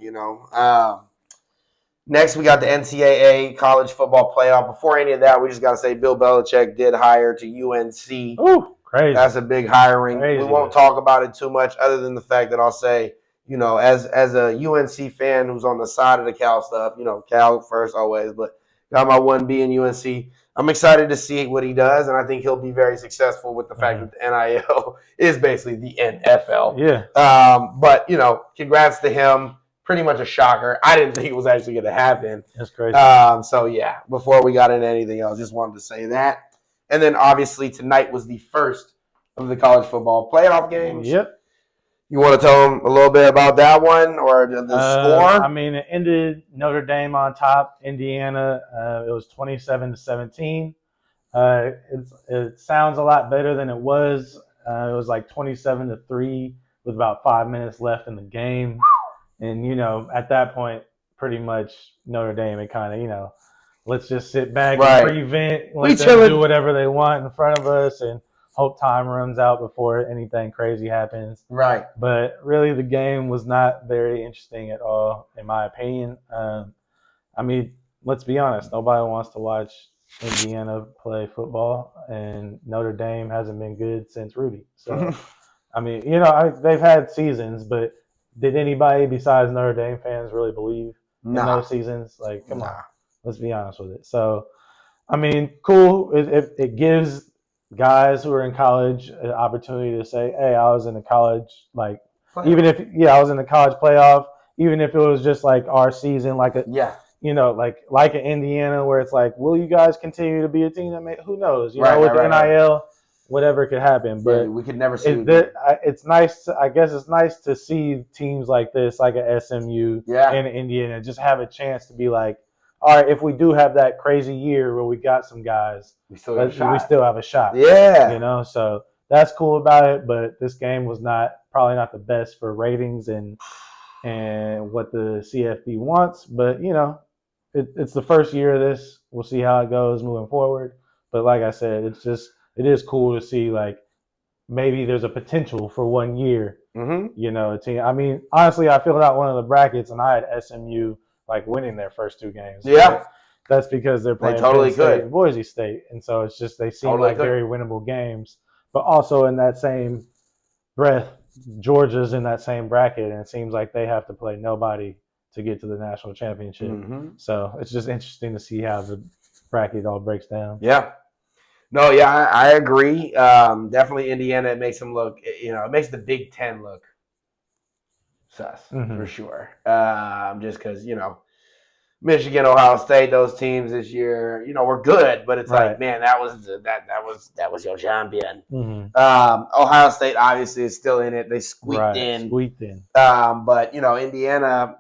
S1: Next we got the NCAA college football playoff. Before any of that, we just got to say Bill Belichick did hire to UNC.
S2: Ooh, crazy.
S1: That's a big hiring.
S2: Crazy.
S1: We won't talk about it too much, other than the fact that I'll say, as a UNC fan who's on the side of the Cal stuff, Cal first always, but got my 1B in UNC. I'm excited to see what he does, and I think he'll be very successful with the fact that the NIL is basically the NFL.
S2: Yeah.
S1: But, congrats to him. Pretty much a shocker. I didn't think it was actually going to happen.
S2: That's crazy.
S1: So, yeah, before we got into anything else, just wanted to say that. And then, obviously, tonight was the first of the college football playoff games.
S2: Yep.
S1: You want to tell them a little bit about that one or the score?
S2: I mean, it ended Notre Dame on top. Indiana, it was 27-17. It sounds a lot better than it was. It was like 27-3 with about 5 minutes left in the game. And, at that point, pretty much Notre Dame, it kind of, let's just sit back and prevent, let them do whatever they want in front of us and hope time runs out before anything crazy happens.
S1: Right.
S2: But really, the game was not very interesting at all, in my opinion. I mean, let's be honest. Nobody wants to watch Indiana play football, and Notre Dame hasn't been good since Rudy. So, I mean, they've had seasons, but did anybody besides Notre Dame fans really believe in those seasons? Like, come on. Let's be honest with it. So, I mean, cool. It gives guys who are in college an opportunity to say, hey, I was in the college, like, even if, I was in the college playoff, even if it was just like our season, like like an Indiana where it's like, will you guys continue to be a team that who knows, with the NIL, whatever could happen. But
S1: we could never see
S2: it's nice. I guess it's nice to see teams like this, like a SMU and Indiana, just have a chance to be like, all right, if we do have that crazy year where we got some guys, we still have a shot.
S1: Yeah.
S2: So that's cool about it. But this game was probably not the best for ratings and what the CFB wants. But, it's the first year of this. We'll see how it goes moving forward. But like I said, it is cool to see, like, maybe there's a potential for 1 year, a team. I mean, honestly, I filled out one of the brackets and I had SMU like winning their first 2 games.
S1: Yeah.
S2: That's because they're playing
S1: totally
S2: Penn State and Boise State. And so it's just they seem like very winnable games. But also in that same breath, Georgia's in that same bracket, and it seems like they have to play nobody to get to the national championship. So it's just interesting to see how the bracket all breaks down.
S1: Yeah. No, yeah, I agree. Definitely Indiana, it makes them look, it makes the Big Ten look sus for sure. Just because, Michigan, Ohio State, those teams this year, were good, but it's like, man, that was your champion. Ohio State obviously is still in it. They squeaked in. But Indiana,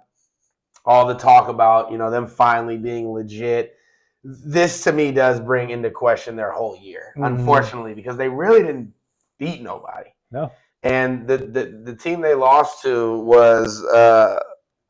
S1: all the talk about them finally being legit. This to me does bring into question their whole year, unfortunately, because they really didn't beat nobody.
S2: No.
S1: And the team they lost to was,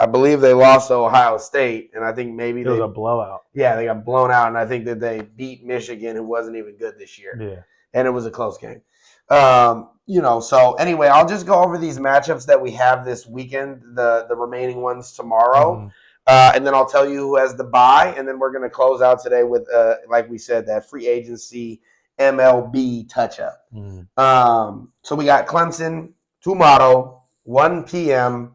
S1: I believe they lost to Ohio State, and I think maybe
S2: it was a blowout.
S1: Yeah, they got blown out, and I think that they beat Michigan, who wasn't even good this year.
S2: Yeah.
S1: And it was a close game. So anyway, I'll just go over these matchups that we have this weekend, the remaining ones tomorrow.
S2: Mm-hmm.
S1: And then I'll tell you who has the bye, and then we're going to close out today with, like we said, that free agency MLB touch-up.
S2: Mm-hmm.
S1: So we got Clemson tomorrow, 1 p.m.,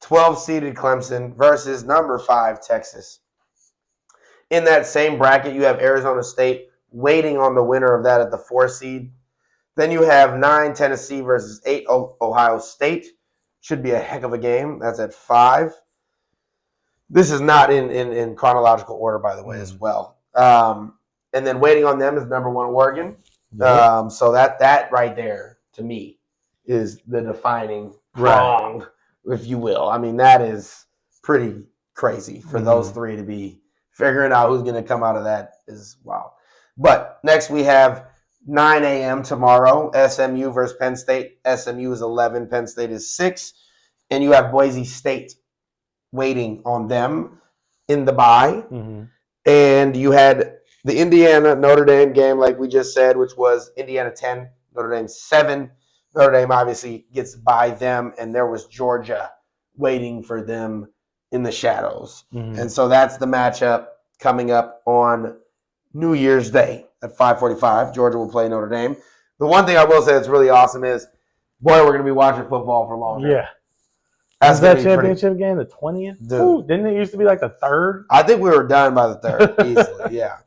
S1: 12-seeded Clemson versus number 5 Texas. In that same bracket, you have Arizona State waiting on the winner of that at the 4 seed. Then you have 9 Tennessee versus 8 Ohio State. Should be a heck of a game. That's at 5. This is not in chronological order, by the way, as well. And then waiting on them is number 1 Oregon. Yep. So that right there, to me, is the defining prong, if you will. I mean, that is pretty crazy for those 3 to be figuring out who's going to come out of that is wow. But next we have 9 a.m. tomorrow, SMU versus Penn State. SMU is 11, Penn State is 6. And you have Boise State waiting on them in the bye. Mm-hmm. And you had the Indiana-Notre Dame game, like we just said, which was Indiana 10, Notre Dame 7. Notre Dame obviously gets by them, and there was Georgia waiting for them in the shadows. Mm-hmm. And so that's the matchup coming up on New Year's Day at 5:45. Georgia will play Notre Dame. The one thing I will say that's really awesome is, boy, we're going to be watching football for longer.
S2: Yeah. That's that championship game, the 20th? Dude. Didn't it used to be like the 3rd?
S1: I think we were done by the 3rd, easily, yeah.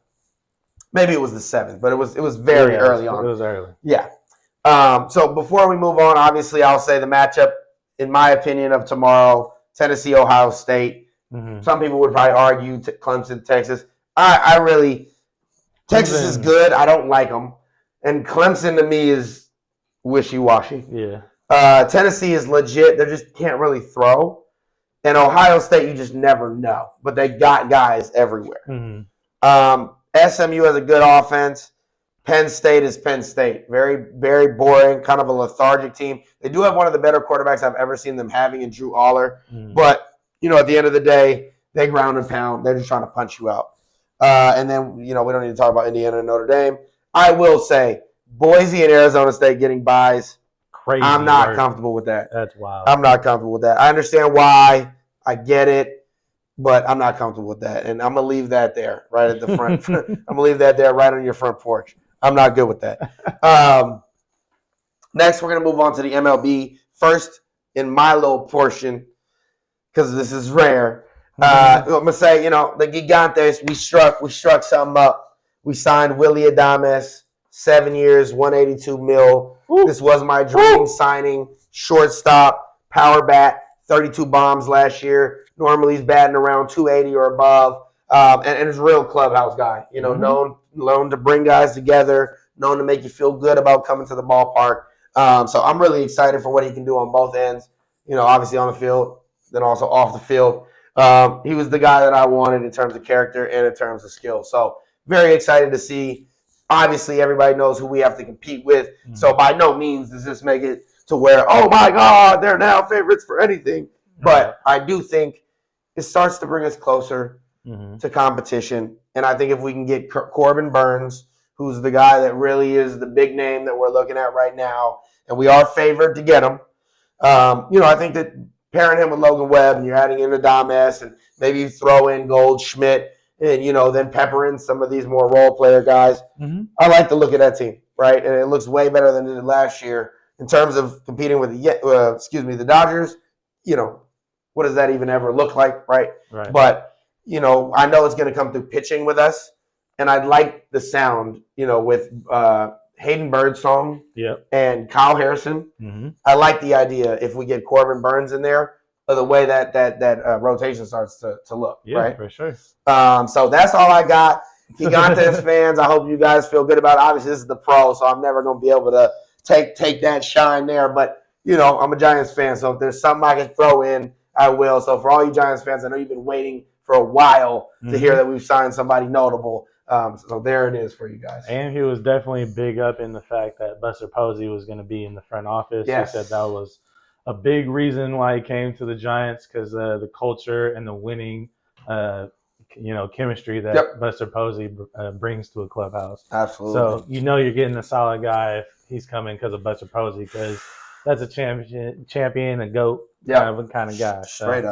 S1: Maybe it was the 7th, but it was very early on.
S2: It was early.
S1: Yeah. So before we move on, obviously I'll say the matchup, in my opinion, of tomorrow, Tennessee, Ohio State. Mm-hmm. Some people would probably argue Clemson, Texas. I really – Texas is good. I don't like them. And Clemson, to me, is wishy-washy.
S2: Yeah.
S1: Tennessee is legit. They just can't really throw. And Ohio State, you just never know. But they got guys everywhere. Mm-hmm. SMU has a good offense. Penn State is Penn State. Very, very boring, kind of a lethargic team. They do have one of the better quarterbacks I've ever seen them having in Drew Aller. Mm-hmm. But, at the end of the day, they ground and pound. They're just trying to punch you out. And then, we don't need to talk about Indiana and Notre Dame. I will say, Boise and Arizona State getting buys.
S2: Crazy.
S1: I'm not comfortable with that.
S2: That's wild.
S1: I'm not comfortable with that. I understand why. I get it. But I'm not comfortable with that. And I'm going to leave that there right at the front. I'm going to leave that there right on your front porch. I'm not good with that. Next, we're going to move on to the MLB. First, in my little portion, because this is rare, I'm going to say, the Gigantes, we struck something up. We signed Willie Adames, 7 years, $182 million. This was my dream signing. Shortstop, power bat, 32 bombs last year. Normally he's batting around 280 or above. And he's a real clubhouse guy, known to bring guys together, known to make you feel good about coming to the ballpark. So I'm really excited for what he can do on both ends, obviously on the field, then also off the field. He was the guy that I wanted in terms of character and in terms of skill. So very excited to see. Obviously, everybody knows who we have to compete with. Mm-hmm. So by no means does this make it to where, oh, my God, they're now favorites for anything. Mm-hmm. But I do think it starts to bring us closer to competition. And I think if we can get Corbin Burns, who's the guy that really is the big name that we're looking at right now, and we are favored to get him, I think that pairing him with Logan Webb and you're adding in Adames and maybe you throw in Goldschmidt and, then pepper in some of these more role player guys. Mm-hmm. I like to look at that team, right? And it looks way better than it did last year in terms of competing with the Dodgers. What does that even ever look like, right? But, I know it's going to come through pitching with us. And I'd like the sound, with Hayden Birdsong and Kyle Harrison. Mm-hmm. I like the idea if we get Corbin Burns in there of the way that rotation starts to look, right?
S2: Yeah, for sure.
S1: So that's all I got. Gigantes fans, I hope you guys feel good about it. Obviously, this is the pro, so I'm never going to be able to take that shine there. But, I'm a Giants fan, so if there's something I can throw in, I will. So for all you Giants fans, I know you've been waiting for a while to hear that we've signed somebody notable. So there it is for you guys.
S2: And he was definitely big up in the fact that Buster Posey was going to be in the front office.
S1: Yes.
S2: He said that was a big reason why he came to the Giants, because the culture and the winning, chemistry that Buster Posey brings to a clubhouse.
S1: Absolutely.
S2: So you're getting a solid guy if he's coming because of Buster Posey, because that's a champion, a GOAT kind of guy. Straight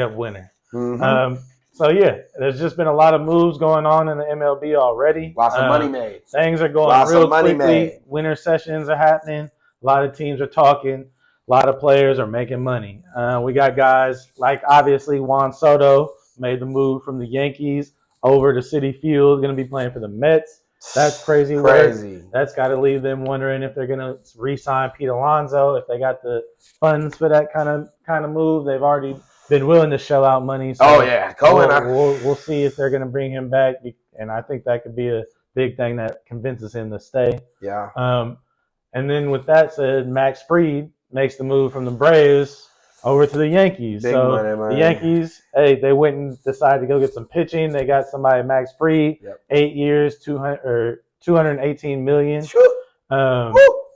S2: up winner.
S1: Mm-hmm.
S2: So, there's just been a lot of moves going on in the MLB already.
S1: Lots of money made.
S2: Things are going real quickly. Winter sessions are happening. A lot of teams are talking. A lot of players are making money. We got guys like, obviously, Juan Soto made the move from the Yankees over to Citi Field, going to be playing for the Mets. That's crazy work. That's got to leave them wondering if they're going to re-sign Pete Alonso, if they got the funds for that kind of move. They've already been willing to shell out money. So we'll see if they're going to bring him back, and I think that could be a big thing that convinces him to stay.
S1: Yeah.
S2: And then with that said, Max Fried makes the move from the Braves over to the Yankees.
S1: Big money.
S2: The Yankees, they went and decided to go get some pitching. They got somebody, Max Fried, 8 years, $218 million.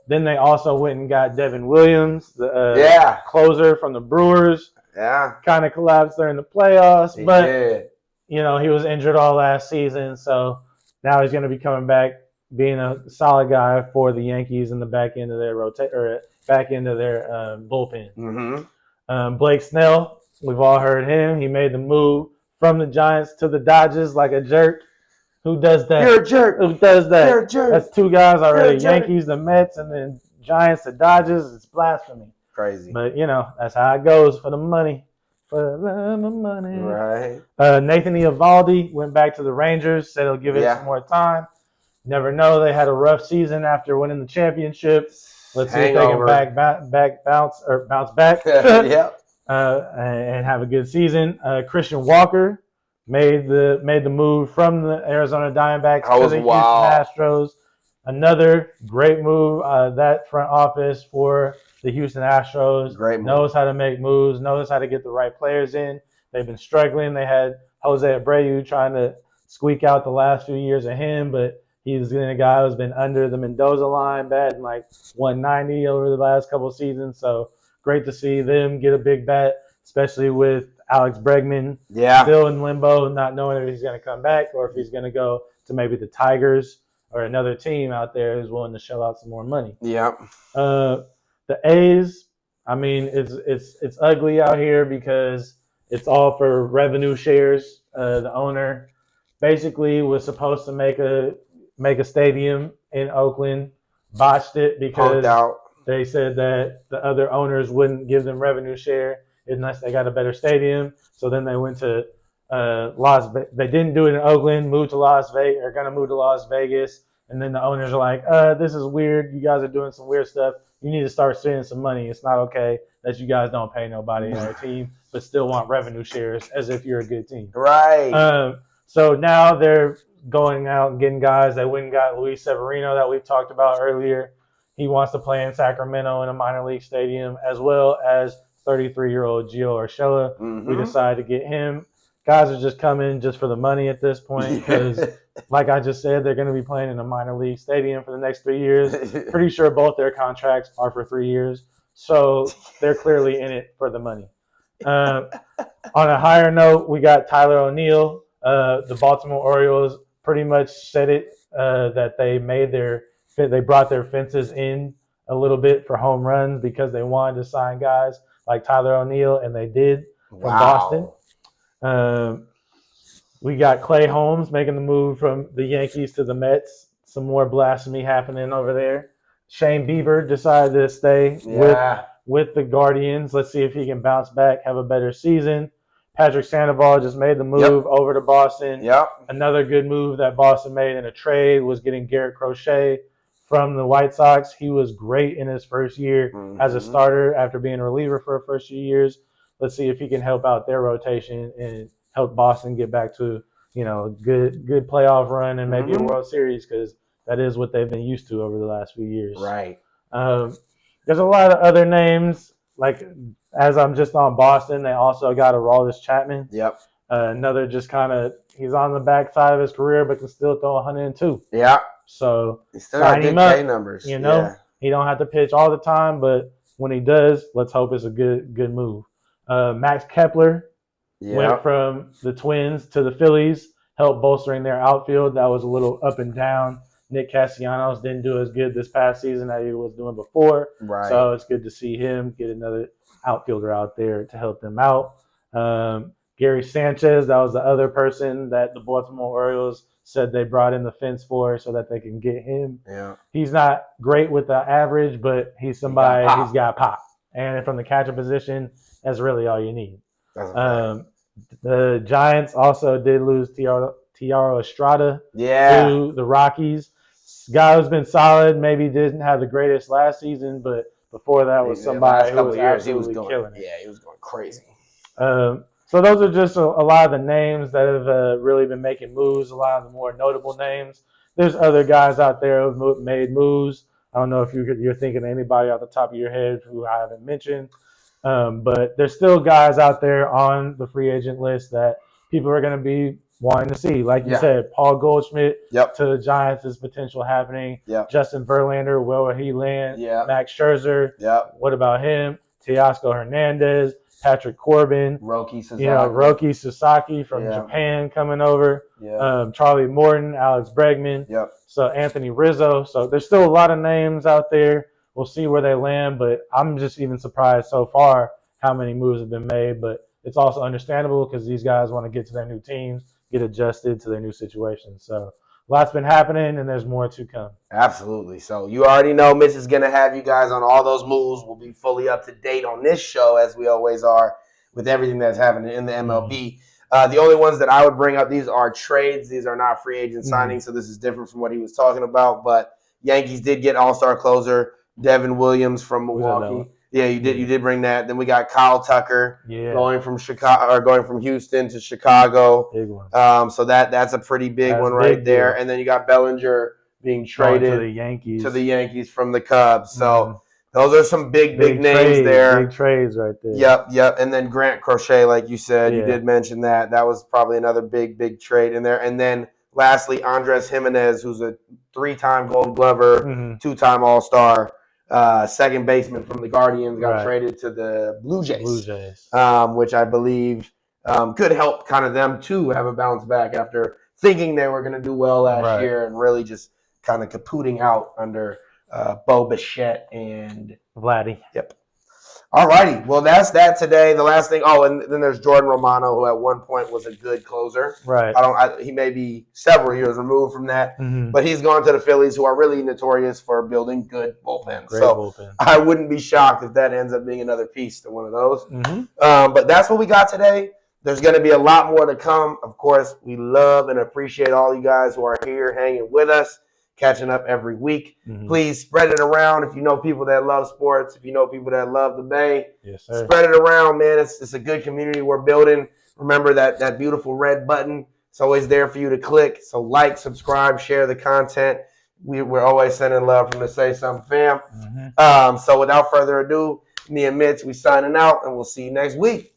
S2: Then they also went and got Devin Williams, the closer from the Brewers.
S1: Yeah.
S2: Kind of collapsed during the playoffs,
S1: but
S2: he was injured all last season, so now he's going to be coming back, being a solid guy for the Yankees in the back end of their bullpen.
S1: Mm-hmm.
S2: Blake Snell, we've all heard him. He made the move from the Giants to the Dodgers like a jerk. Who does that?
S1: You're a jerk.
S2: Who does that?
S1: You're a jerk.
S2: That's two guys already. Yankees, the Mets, and then Giants, the Dodgers. It's blasphemy.
S1: Crazy.
S2: But, that's how it goes for the money. For the money.
S1: Right.
S2: Nathan Eovaldi went back to the Rangers, said he'll give it some more time. Never know. They had a rough season after winning the championship. Let's see if they can bounce back. And have a good season. Christian Walker made the move from the Arizona Diamondbacks to the Houston Astros. Another great move. That front office for the Houston Astros knows how to make moves, knows how to get the right players in. They've been struggling. They had Jose Abreu trying to squeak out the last few years of him, but he's been a guy who's been under the Mendoza line, batting like 190 over the last couple of seasons. So great to see them get a big bat, especially with Alex Bregman still in limbo, not knowing if he's going to come back or if he's going to go to maybe the Tigers or another team out there who's willing to shell out some more money. The A's, I mean, it's ugly out here because it's all for revenue shares. The owner basically was supposed to make a stadium in Oakland, botched it because they said that the other owners wouldn't give them revenue share unless they got a better stadium. So then they went to they didn't do it in Oakland, moved to Las Vegas, are going to move to Las Vegas. And then the owners are like, this is weird. You guys are doing some weird stuff. You need to start spending some money. It's not okay that you guys don't pay nobody on your team, but still want revenue shares as if you're a good team.
S1: Right.
S2: So now they're going out and getting guys. They went and got Luis Severino that we've talked about earlier. He wants to play in Sacramento in a minor league stadium, as well as 33-year-old Gio Urshela.
S1: Mm-hmm.
S2: We decided to get him. Guys are just coming just for the money at this point because, like I just said, they're going to be playing in a minor league stadium for the next 3 years. Pretty sure both their contracts are for 3 years. So they're clearly in it for the money. On a higher note, we got Tyler O'Neill. The Baltimore Orioles pretty much said it that they brought their fences in a little bit for home runs because they wanted to sign guys like Tyler O'Neill, and they did from Boston. We got Clay Holmes making the move from the Yankees to the Mets. Some more blasphemy happening over there. Shane Bieber decided to stay with the Guardians. Let's see if he can bounce back, have a better season. Patrick Sandoval just made the move over to Boston. Another good move that Boston made in a trade was getting Garrett Crochet from the White Sox. He was great in his first year as a starter after being a reliever for the first few years. Let's see if he can help out their rotation and help Boston get back to, a good playoff run and maybe a World Series, because that is what they've been used to over the last few years.
S1: Right.
S2: There's a lot of other names. Like, as I'm just on Boston, they also got Aroldis Chapman. Another just kind of he's on the backside of his career, but can still throw 102.
S1: Yeah.
S2: So
S1: He still got good K numbers.
S2: You know,
S1: yeah.
S2: He don't have to pitch all the time, but when he does, let's hope it's a good move. Max Kepler went from the Twins to the Phillies, helped bolstering their outfield. That was a little up and down. Nick Castellanos didn't do as good this past season as he was doing before.
S1: Right.
S2: So it's good to see him get another outfielder out there to help them out. Gary Sanchez, that was the other person that the Baltimore Orioles said they brought in the fence for so that they can get him.
S1: Yeah.
S2: He's not great with the average, but he's somebody he's got pop. And from the catcher position, that's really all you need. The Giants also did lose Tiaro Estrada to the Rockies. Guy who's been solid, maybe didn't have the greatest last season, but before that was somebody who was absolutely killing it.
S1: Yeah, he was going crazy.
S2: So those are just a lot of the names that have really been making moves, a lot of the more notable names. There's other guys out there who've made moves. I don't know if you're thinking of anybody off the top of your head who I haven't mentioned. But there's still guys out there on the free agent list that people are going to be wanting to see. Like you said, Paul Goldschmidt to the Giants is potential happening. Justin Verlander, where will he land? Max Scherzer. What about him? Teoscar Hernandez, Patrick Corbin.
S1: Roki Sasaki.
S2: Roki Sasaki from Japan coming over. Charlie Morton, Alex Bregman. So Anthony Rizzo. So there's still a lot of names out there. We'll see where they land, but I'm just even surprised so far how many moves have been made. But it's also understandable because these guys want to get to their new teams, get adjusted to their new situations. So lots been happening, and there's more to come.
S1: Absolutely. So you already know Mitch is going to have you guys on all those moves. We'll be fully up to date on this show, as we always are, with everything that's happening in the MLB. The only ones that I would bring up, these are trades. These are not free agent signings, so this is different from what he was talking about. But Yankees did get all-star closer Devin Williams from Milwaukee. Yeah, you did bring that. Then we got Kyle Tucker going from Houston to Chicago.
S2: Big one.
S1: So that's a pretty big one right there. And then you got Bellinger being traded
S2: to the Yankees
S1: from the Cubs. So those are some big names there.
S2: Big trades right there.
S1: Yep. And then Grant Crochet, like you said, you did mention that. That was probably another big trade in there. And then lastly, Andres Jimenez, who's a 3-time Gold Glover, 2-time All-Star. Second baseman from the Guardians got traded to the Blue Jays. Which I believe could help kind of them too have a bounce back after thinking they were going to do well last year and really just kind of kapooting out under Bo Bichette and
S2: Vladdy.
S1: Yep. All righty. Well, that's that today. The last thing. Oh, and then there's Jordan Romano, who at one point was a good closer.
S2: Right.
S1: He may be several years removed from that, but he's gone to the Phillies, who are really notorious for building good bullpens.
S2: Great bullpen.
S1: I wouldn't be shocked if that ends up being another piece to one of those. But that's what we got today. There's going to be a lot more to come. Of course, we love and appreciate all you guys who are here hanging with us, catching up every week. Please spread it around if you know people that love sports, if you know people that love the Bay.
S2: Yes, sir.
S1: Spread it around, man. It's a good community we're building. Remember that beautiful red button. It's always there for you to click. So like, subscribe, share the content. We're always sending love from the Say Somethin fam. So without further ado, me and Mitch, we signing out, and we'll see you next week.